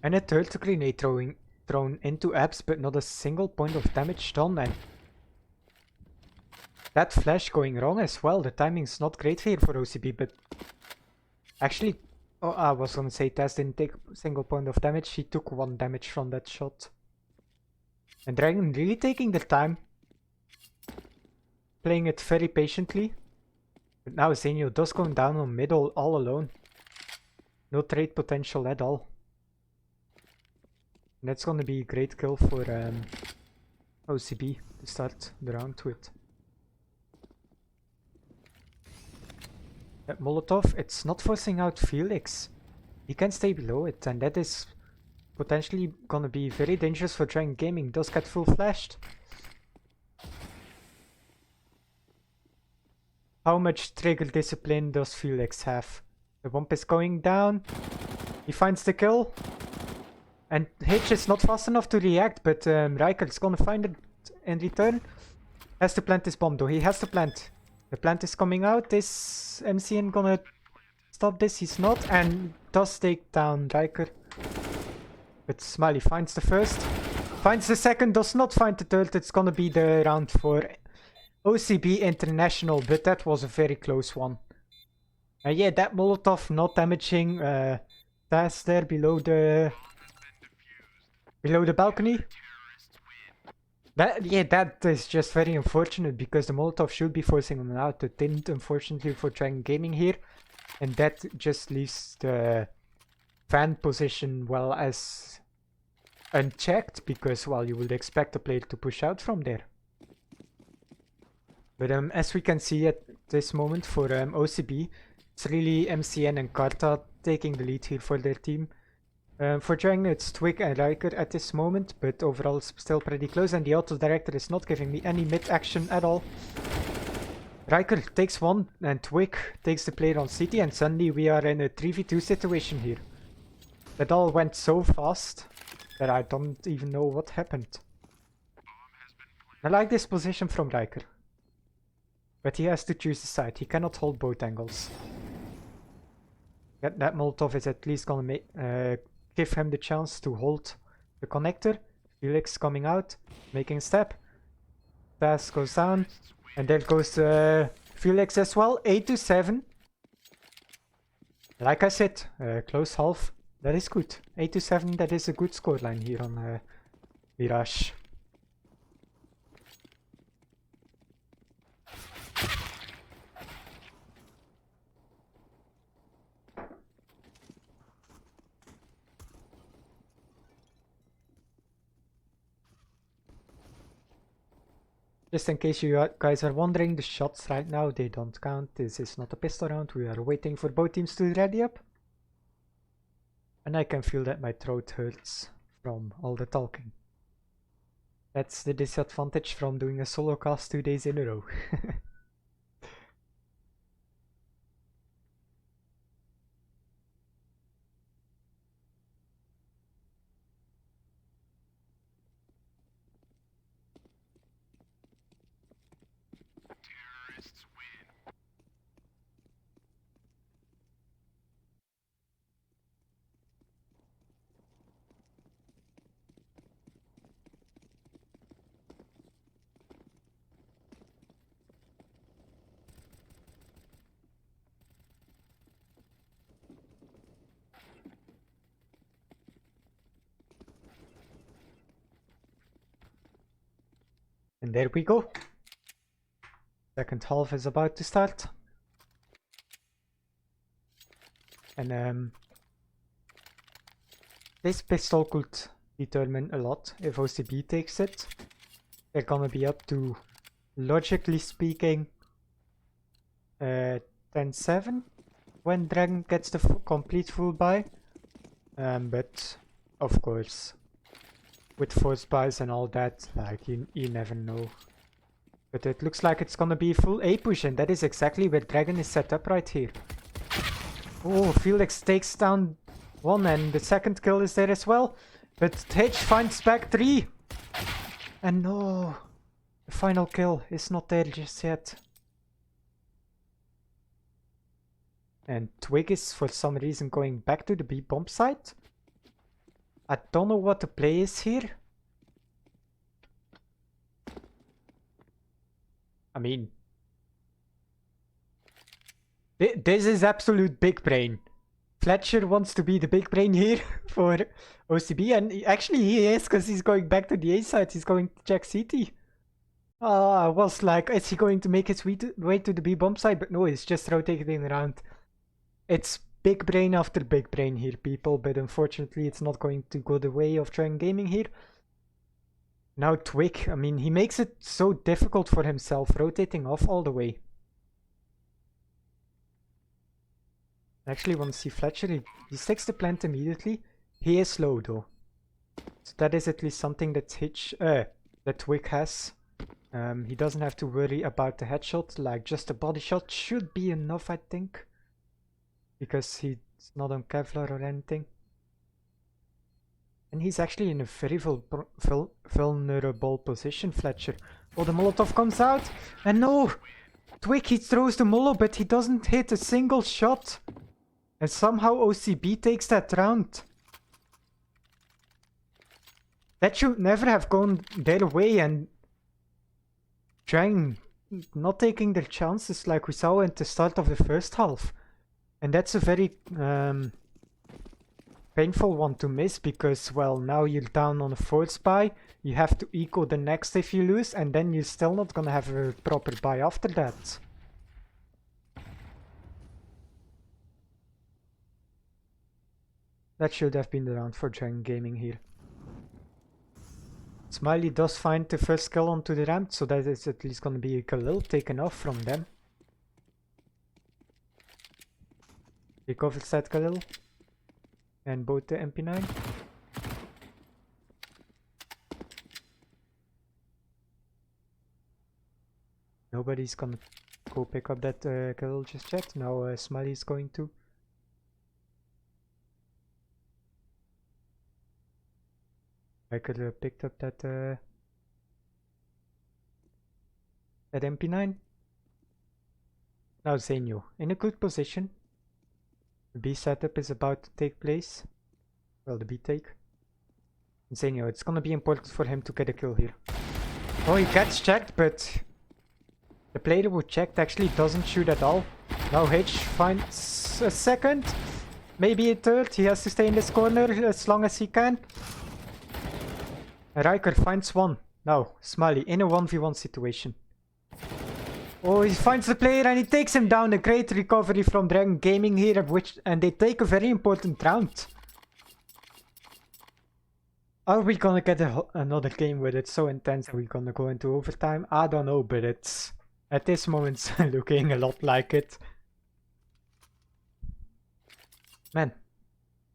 And a third grenade thrown into Abs, but not a single point of damage done. And that flash going wrong as well. The timing's not great here for OCB, but actually, oh, I was gonna say Taz didn't take a single point of damage. He took 1 damage from that shot. And Dragon really taking their time, playing it very patiently. But now Zenio does going down on middle all alone. No trade potential at all. And that's gonna be a great kill for OCB to start the round with. That Molotov, it's not forcing out Felix. He can stay below it, and that is potentially gonna be very dangerous for Dragon Gaming. Does get full flashed. How much trigger discipline does Felix have? The bump is going down. He finds the kill. And Hitch is not fast enough to react, but Riker is gonna find it in return. Has to plant this bomb though, he has to plant. The plant is coming out, is MCN gonna stop this? He's not, and does take down Riker. But Smiley finds the first, finds the second, does not find the third. It's gonna be the round for OCB International, but that was a very close one. Yeah, that Molotov not damaging Taz there below the balcony. That is just very unfortunate because the Molotov should be forcing him out. It didn't, unfortunately, for Dragon Gaming here. And that just leaves the fan position, well, as unchecked because, well, you would expect a player to push out from there. But as we can see at this moment for OCB, it's really MCN and Karta taking the lead here for their team. For Dragon, it's Twig and Riker at this moment, but overall it's still pretty close, and the auto director is not giving me any mid action at all. Riker takes one, and Twig takes the player on CT, and suddenly we are in a 3v2 situation here. That all went so fast that I don't even know what happened. I like this position from Riker. But he has to choose a side, he cannot hold both angles. That Molotov is at least gonna give him the chance to hold the connector. Felix coming out, making a step. Pass goes down, and there goes Felix as well, 8-7. Like I said, close half, that is good. 8-7, that is a good scoreline here on Mirage. Just in case you guys are wondering, the shots right now, they don't count. This is not a pistol round. We are waiting for both teams to ready up. And I can feel that my throat hurts from all the talking. That's the disadvantage from doing a solo cast 2 days in a row. And there we go. Second half is about to start. And this pistol could determine a lot if OCB takes it. They're gonna be up to, logically speaking, 10-7 when Dragon gets the complete full buy. But of course, with force buys and all that, like you never know. But it looks like it's gonna be full A push, and that is exactly where Dragon is set up right here. Oh, Felix takes down one, and the second kill is there as well. But H finds back 3. And no, the final kill is not there just yet. And Twig is for some reason going back to the B bomb site. I don't know what the play is here. I mean, this is absolute big brain. Fletcher wants to be the big brain here for OCB, and actually he is, because he's going back to the A side. He's going to check CT. I was like, is he going to make his way to the B bomb side? But no, he's just rotating around. It's big brain after big brain here, people, but unfortunately it's not going to go the way of Dragon Gaming here. Now Twig, I mean, he makes it so difficult for himself, rotating off all the way. I actually want to see Fletcher. He sticks the plant immediately. He is slow though. So that is at least something that Twig has. He doesn't have to worry about the headshot, like just a body shot should be enough, I think. Because he's not on Kevlar or anything. And he's actually in a very vulnerable position, Fletcher. Oh, the Molotov comes out. And no! Twig, he throws the Molo, but he doesn't hit a single shot. And somehow OCB takes that round. That should never have gone their way, and trying not taking their chances like we saw at the start of the first half. And that's a very painful one to miss because, well, now you're down on a force buy. You have to eco the next if you lose, and then you're still not gonna have a proper buy after that. That should have been the round for DRGN Gaming here. Smiley does find the first kill onto the ramp, so that is at least gonna be a kill taken off from them. He covers that Khalil and both the MP9. Nobody's gonna go pick up that Khalil just yet. Now Smiley's going to. I could have picked up that that MP9. Now Zenio in a good position. The B setup is about to take place. Well, the B take. Zenio, it's gonna be important for him to get a kill here. Oh, he gets checked, but the player who checked actually doesn't shoot at all. Now H finds a second, maybe a third. He has to stay in this corner as long as he can. Riker finds one. Now, Smiley in a 1v1 situation. Oh, he finds the player and he takes him down. A great recovery from DRGN Gaming here, and they take a very important round. Are we gonna get another game with it so intense? Are we gonna go into overtime? I don't know, but it's at this moment looking a lot like it. Man,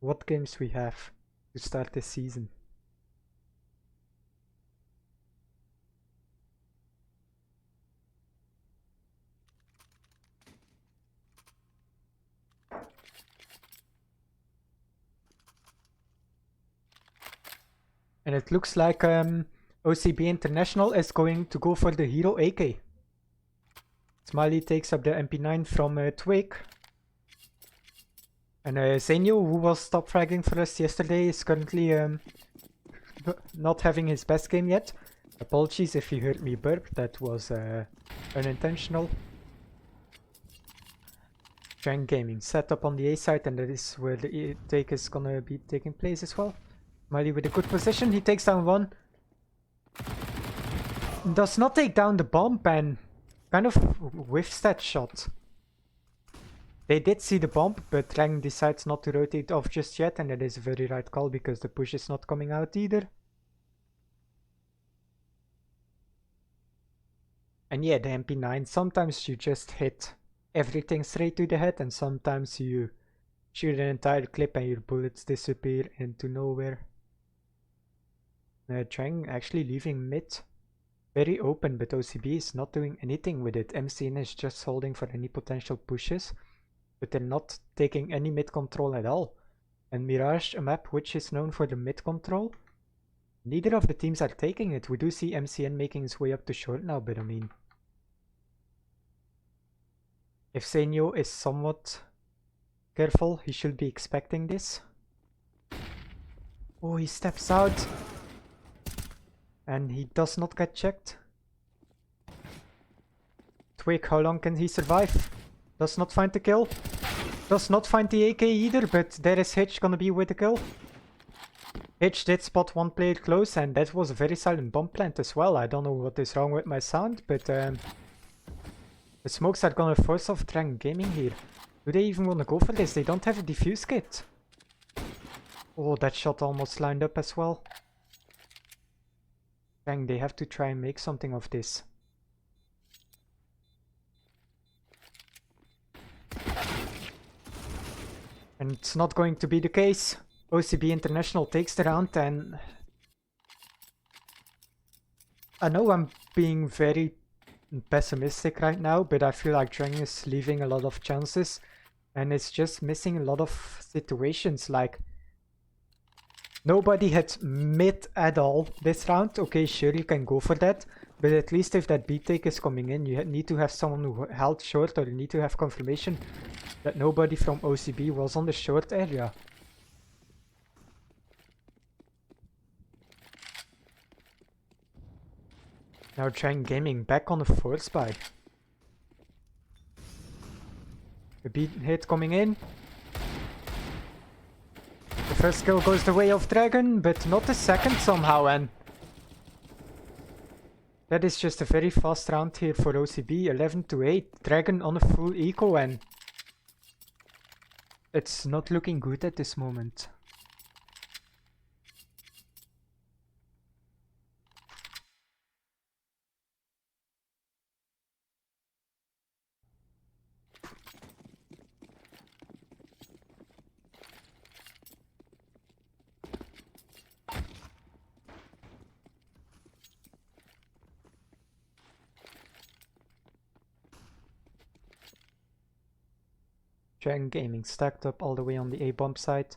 what games we have to start this season. And it looks like OCB International is going to go for the Hero AK. Smiley takes up the MP9 from Twig. And Zenio, who was top fragging for us yesterday, is currently not having his best game yet. Apologies if you heard me burp, that was unintentional. DRGN Gaming set up on the A side, and that is where the take is gonna be taking place as well. Smiley with a good position, he takes down one. Does not take down the bomb and kind of whiffs that shot. They did see the bomb, but DRGN decides not to rotate off just yet, and that is a very right call because the push is not coming out either. And yeah, the MP9, sometimes you just hit everything straight to the head, and sometimes you shoot an entire clip and your bullets disappear into nowhere. DRGN actually leaving mid very open, but OCB is not doing anything with it. MCN is just holding for any potential pushes, but they're not taking any mid control at all. And Mirage, a map which is known for the mid control, neither of the teams are taking it. We do see MCN making his way up to short now, but I mean, if Zenio is somewhat careful, he should be expecting this. Oh, he steps out. And he does not get checked. Twig, how long can he survive? Does not find the kill. Does not find the AK either, but there is Hitch gonna be with the kill. Hitch did spot one player close, and that was a very silent bomb plant as well. I don't know what is wrong with my sound, but the smokes are gonna force off DRGN Gaming here. Do they even wanna go for this? They don't have a defuse kit. Oh, that shot almost lined up as well. Dang, they have to try and make something of this. And it's not going to be the case. OCB International takes the round, and I know I'm being very pessimistic right now, but I feel like DRGN is leaving a lot of chances, and it's just missing a lot of situations. Like, nobody hit mid at all this round. Okay, sure, you can go for that, but at least if that B take is coming in, you need to have someone who held short, or you need to have confirmation that nobody from OCB was on the short area. Now DRGN Gaming back on the force buy. The B hit coming in. The first kill goes the way of DRGN, but not the second somehow, and That is just a very fast round here for OCB. 11-8. Dragon on a full eco, and it's not looking good at this moment. Dragon Gaming stacked up all the way on the A-bomb side.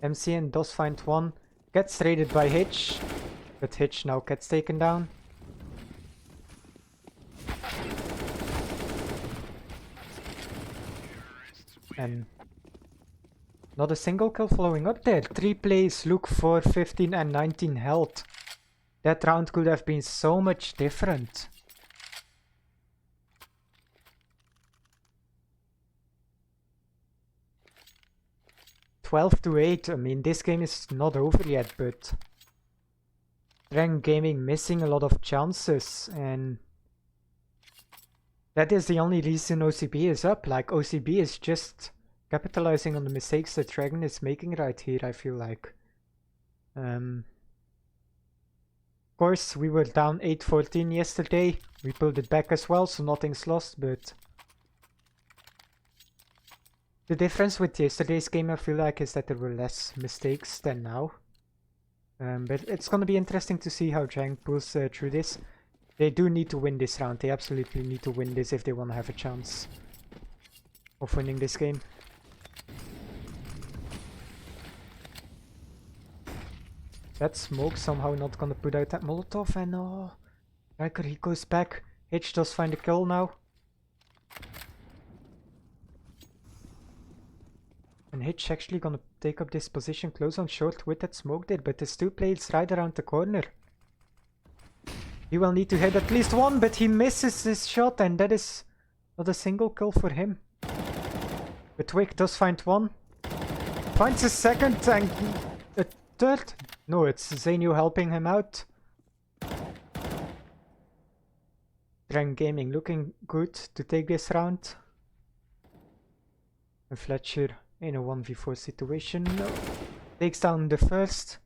MCN does find one, gets raided by Hitch, but Hitch now gets taken down. And not a single kill following up there. 3 plays, Luke for 15 and 19 health. That round could have been so much different. (12-8). I mean, this game is not over yet, but Dragon Gaming missing a lot of chances, and that is the only reason OCB is up. Like, OCB is just capitalizing on the mistakes that Dragon is making right here, I feel like. Of course, we were down 8-14 yesterday. We pulled it back as well, so nothing's lost, but the difference with yesterday's game, I feel like, is that there were less mistakes than now. But it's gonna be interesting to see how Dragon pulls through this. They do need to win this round. They absolutely need to win this if they want to have a chance of winning this game. That smoke somehow not gonna put out that Molotov, and oh, Riker, he goes back. H does find a kill now. And Hitch actually gonna take up this position close on short with that smoke there, but there's 2 players right around the corner. He will need to hit at least one, but he misses his shot, and that is not a single kill for him. But Wick does find one. Finds a second and a third. No, it's Zenio helping him out. Dragon Gaming looking good to take this round. And Fletcher in a 1v4 situation. No. Takes down the first.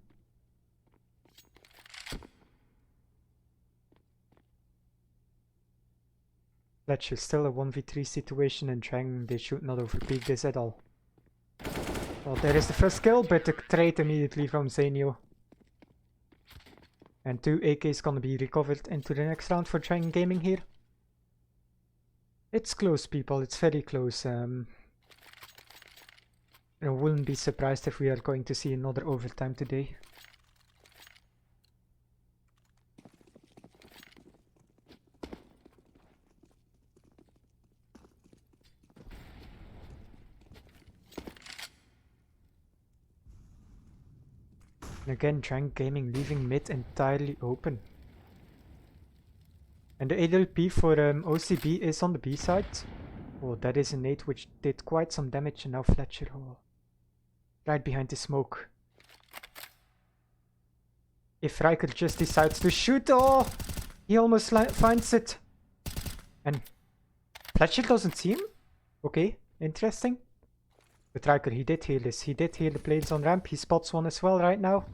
Fletcher still a 1v3 situation, and Dragon, they should not overpeak this at all. Well, there is the first kill, but the trade immediately from Zenio. And 2 AKs gonna be recovered into the next round for Dragon Gaming here. It's close, people, it's very close. I wouldn't be surprised if we are going to see another overtime today. And again, Dragon Gaming leaving mid entirely open. And the AWP for OCB is on the B side. Oh, that is a nade which did quite some damage, and now Fletcher, oh, right behind the smoke. If Riker just decides to shoot, oh, he almost finds it. And Fletcher doesn't see him? Okay, interesting. But Riker, he did heal this. He did heal the players on ramp. He spots one as well right now.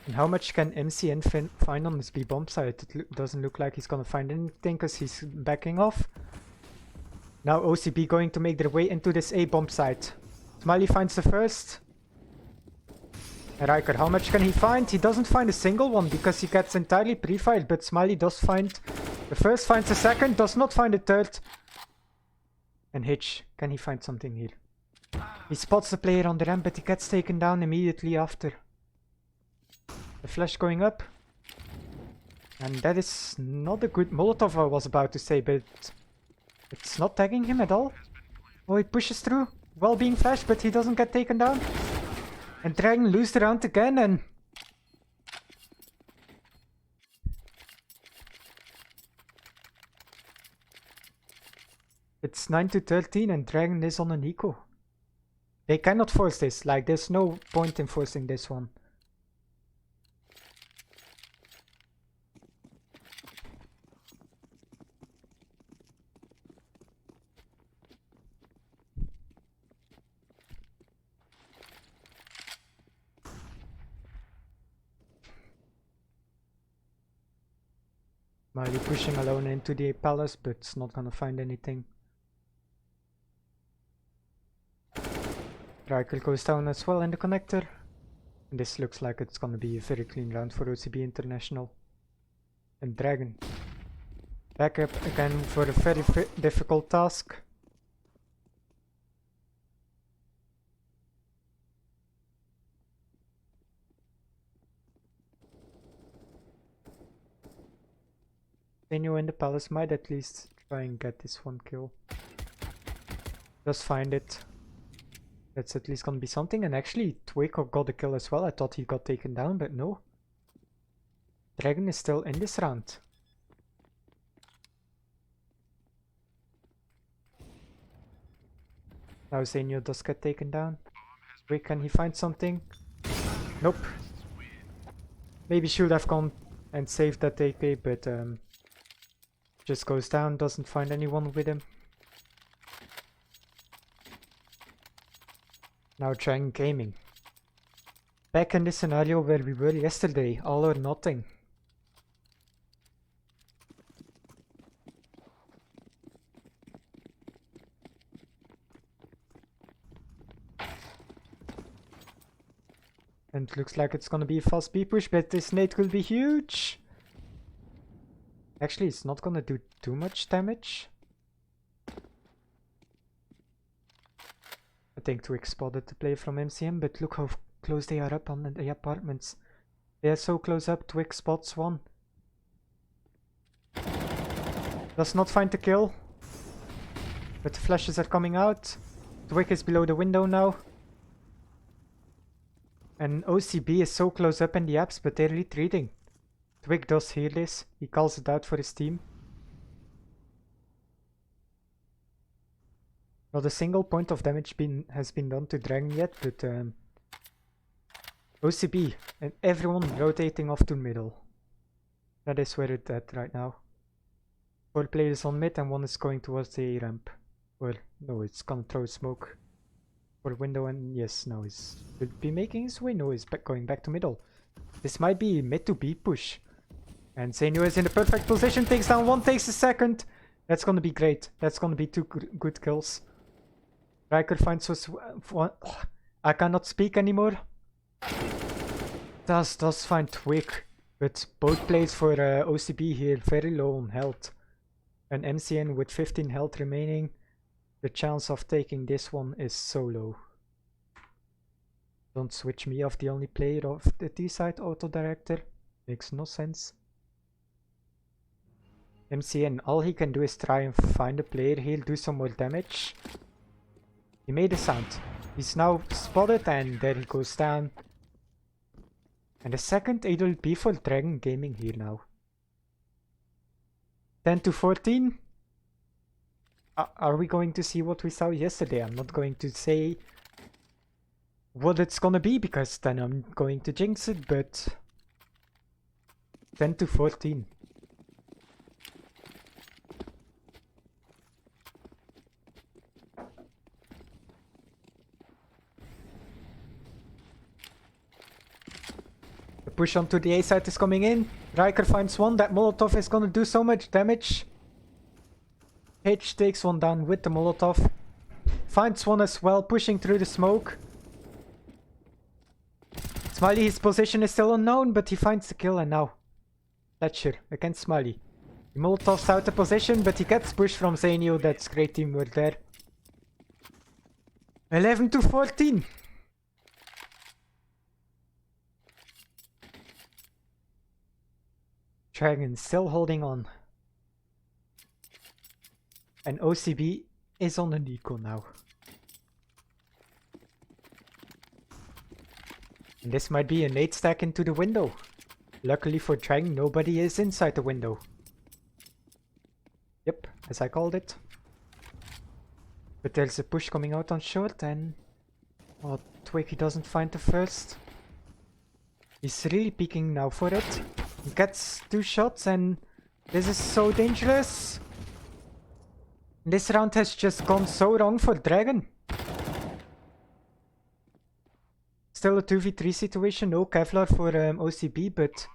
And how much can MCN find on this B bomb side? It doesn't look like he's gonna find anything because he's backing off. Now OCB going to make their way into this A bomb site. Smiley finds the first. And Riker, how much can he find? He doesn't find a single one because he gets entirely pre-fired, but Smiley does find the first, finds the second, does not find the third. And Hitch, can he find something here? He spots the player on the ramp, but he gets taken down immediately after. The flash going up. And that is not a good Molotov, I was about to say, but it's not tagging him at all. Oh, he pushes through while being flashed, but he doesn't get taken down. And Dragon loses the round again, and it's 9-13, and Dragon is on an eco. They cannot force this, like there's no point in forcing this one. Smiley pushing alone into the palace, but it's not gonna find anything. Riker goes down as well in the connector. And this looks like it's gonna be a very clean round for OCB International. And Dragon back up again for a very difficult task. Daniel in the palace might at least try and get this one kill. Just find it. That's at least gonna be something. And actually, Twig got a kill as well. I thought he got taken down, but no. Dragon is still in this round. Now Zenio does get taken down. Twig, can he find something? Nope. Maybe should have gone and saved that AK, but just goes down, doesn't find anyone with him. Now Dragon Gaming. Back in the scenario where we were yesterday, all or nothing. And it looks like it's gonna be a fast B push, but this nade will be huge. Actually, it's not gonna do too much damage. I think Twig spotted the play from MCM, but look how close they are up on the apartments. They are so close up, Twig spots one. Does not find the kill. But the flashes are coming out. Twig is below the window now. And OCB is so close up in the apps, but they're retreating. Twig does hear this. He calls it out for his team. Not a single point of damage has been done to Dragon yet, but OCB and everyone rotating off to middle. That is where it's at right now. 4 players on mid and 1 is going towards the A ramp. Well, no, it's gonna throw smoke for window, and yes, now he's will be making his way. No, he's going back to middle. This might be mid to B push. And Zenio is in the perfect position, takes down one, takes a second. That's gonna be great. That's gonna be 2 good kills. Riker finds us one. I cannot speak anymore. Does find Twig, but both plays for OCB here very low on health. And MCN with 15 health remaining. The chance of taking this one is so low. Don't switch me off the only player of the T-side auto director. Makes no sense. MCN, all he can do is try and find a player here, do some more damage. He made a sound. He's now spotted and there he goes down. And the second it will be for Dragon Gaming here now. 10 to 14. Are we going to see what we saw yesterday? I'm not going to say what it's gonna be because then I'm going to jinx it, but 10 to 14. The push onto the A side is coming in. Riker finds one. That Molotov is gonna do so much damage. H takes one down with the Molotov. Finds one as well, pushing through the smoke. Smiley, his position is still unknown, but he finds the kill, and now Fletcher against Smiley. The Molotov's out of position, but he gets pushed from Zenio. That's great teamwork there. 11 to 14. Dragon still holding on. And OCB is on an eco now. And this might be a nade stack into the window. Luckily for Dragon, nobody is inside the window. Yep, as I called it. But there's a push coming out on short and... oh, Twig, he doesn't find the first. He's really peeking now for it. He gets 2 shots and this is so dangerous. This round has just gone so wrong for Dragon. Still a 2v3 situation, no Kevlar for OCB, but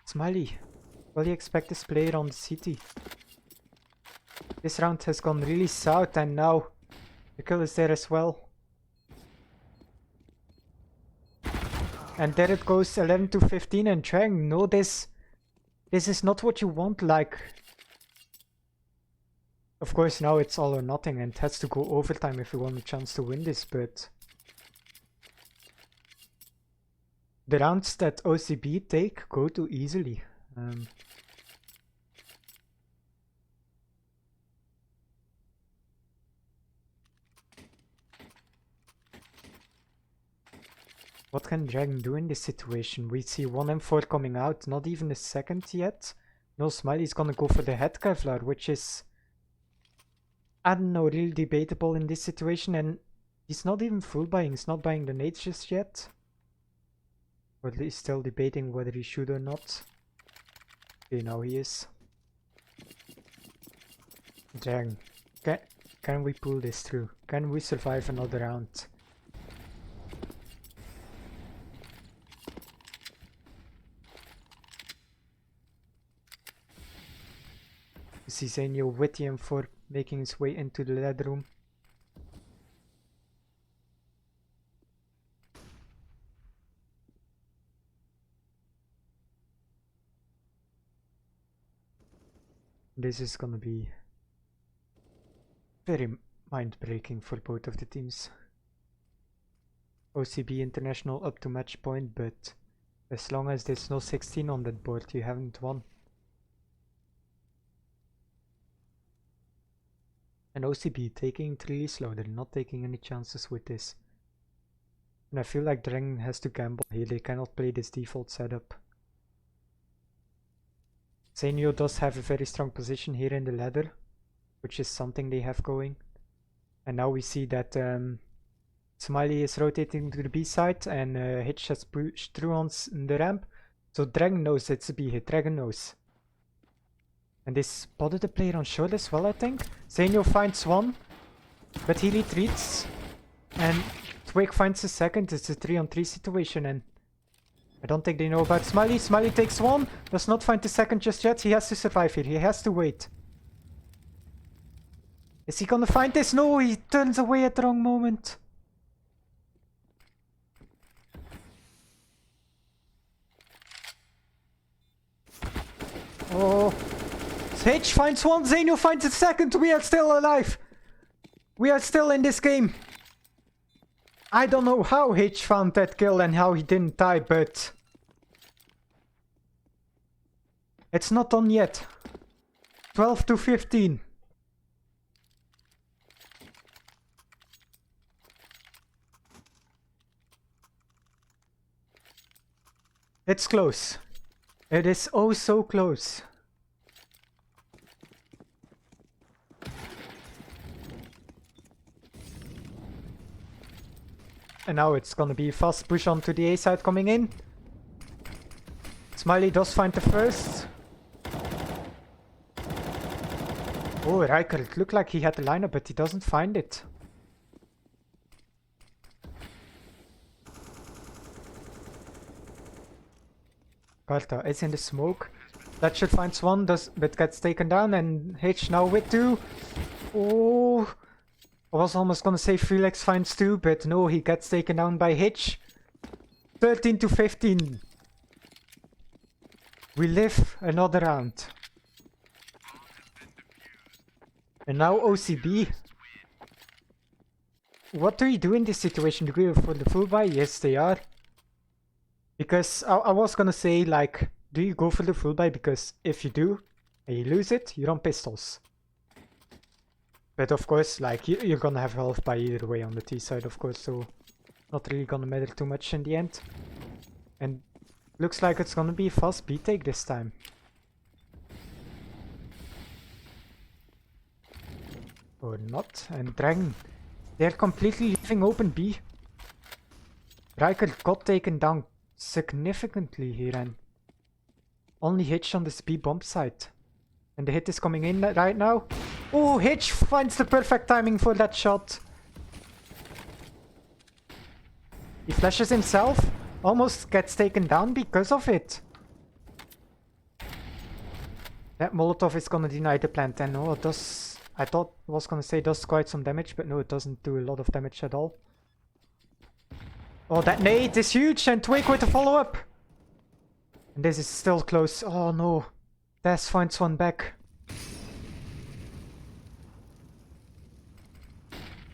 Smiley Fully expect this player on the city. This round has gone really south and now the kill is there as well. And there it goes, 11 to 15 and Trang. No, this is not what you want, like... Of course now it's all or nothing and it has to go overtime if you want a chance to win this, but... The rounds that OCB take go too easily. What can Dragon do in this situation? We see 1 M4 coming out, not even a second yet. No, Smiley's gonna go for the head Kevlar, which is... I don't know, really debatable in this situation, and he's not even full buying, he's not buying the nades just yet. Or he's still debating whether he should or not. Okay, now he is. Dragon, can we pull this through? Can we survive another round? Zenio with the M4 making his way into the lead room. This is gonna be very mind-breaking for both of the teams. OCB International up to match point, but as long as there's no 16 on that board, you haven't won. And OCB taking it really slow, they're not taking any chances with this. And I feel like Dragon has to gamble here, they cannot play this default setup. Zenio does have a very strong position here in the ladder, which is something they have going. And now we see that Smiley is rotating to the B side and Hitch has pushed through on the ramp. So Dragon knows it's a B hit, Dragon knows. And they spotted the player on short as well, I think. Zenio finds one, but he retreats. And Twig finds a second. It's a 3-on-3 situation, and I don't think they know about Smiley. Smiley takes one, does not find the second just yet. He has to survive here, he has to wait. Is he gonna find this? No, he turns away at the wrong moment. Oh. H finds one, Zenio finds a second, we are still alive. We are still in this game. I don't know how H found that kill and how he didn't die, but... It's not done yet. 12 to 15. It's close. It is oh so close. And now it's gonna be a fast push onto the A side coming in. Smiley does find the first. Oh, Riker, it looked like he had the lineup, but he doesn't find it. Carta is in the smoke. That should find one, but gets taken down, and H now with two. Oh, I was almost gonna say Felix finds two, but no, he gets taken down by Hitch. 13 to 15. We live another round. And now OCB. What do you do in this situation? Do you go for the full buy? Yes, they are. Because I was gonna say, like, do you go for the full buy? Because if you do, and you lose it, you're on pistols. But of course, like, you're gonna have health by either way on the T side, of course, so not really gonna matter too much in the end. And looks like it's gonna be a fast B take this time. Or not. And Dragon, they're completely leaving open B. Riker got taken down significantly here, and only Hitch on this B bomb side. And the hit is coming in right now. Oh, Hitch finds the perfect timing for that shot. He flashes himself, almost gets taken down because of it. That Molotov is gonna deny the plant, and no, it does. I thought I was gonna say does quite some damage, but no, it doesn't do a lot of damage at all. Oh, that nade is huge, and Twig with the follow-up! And this is still close. Oh no. Des finds one back.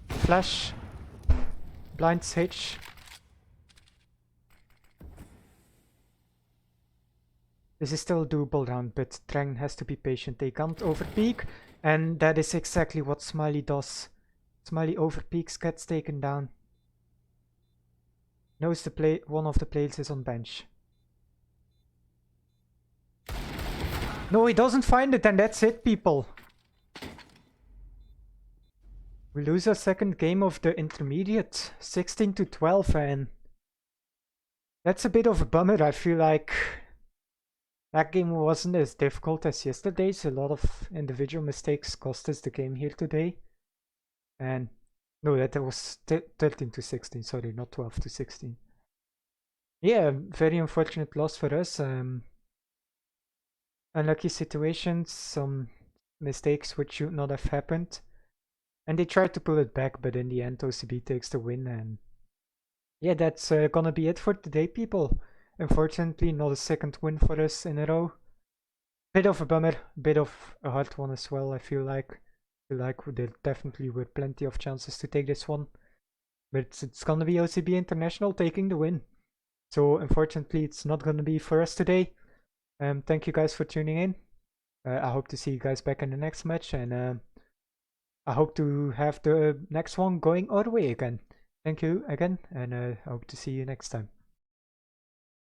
Flash. Blinds H. This is still a doable round, but DRGN has to be patient. They can't overpeak, and that is exactly what Smiley does. Smiley overpeaks, gets taken down. Knows one of the players is on bench. No, he doesn't find it, and that's it, people. We lose our second game of the intermediate, 16-12, and that's a bit of a bummer. I feel like that game wasn't as difficult as yesterday's. A lot of individual mistakes cost us the game here today. And no, that was 13-16, sorry, not 12-16. Yeah, very unfortunate loss for us. Unlucky situations, some mistakes which should not have happened. And they tried to pull it back, but in the end OCB takes the win. And yeah, that's gonna be it for today, people. Unfortunately, not a second win for us in a row. Bit of a bummer, bit of a hard one as well, I feel like. There definitely were plenty of chances to take this one. But it's gonna be OCB International taking the win. So unfortunately, it's not gonna be for us today. Thank you guys for tuning in. I hope to see you guys back in the next match, and I hope to have the next one going our way again. Thank you again, and I hope to see you next time.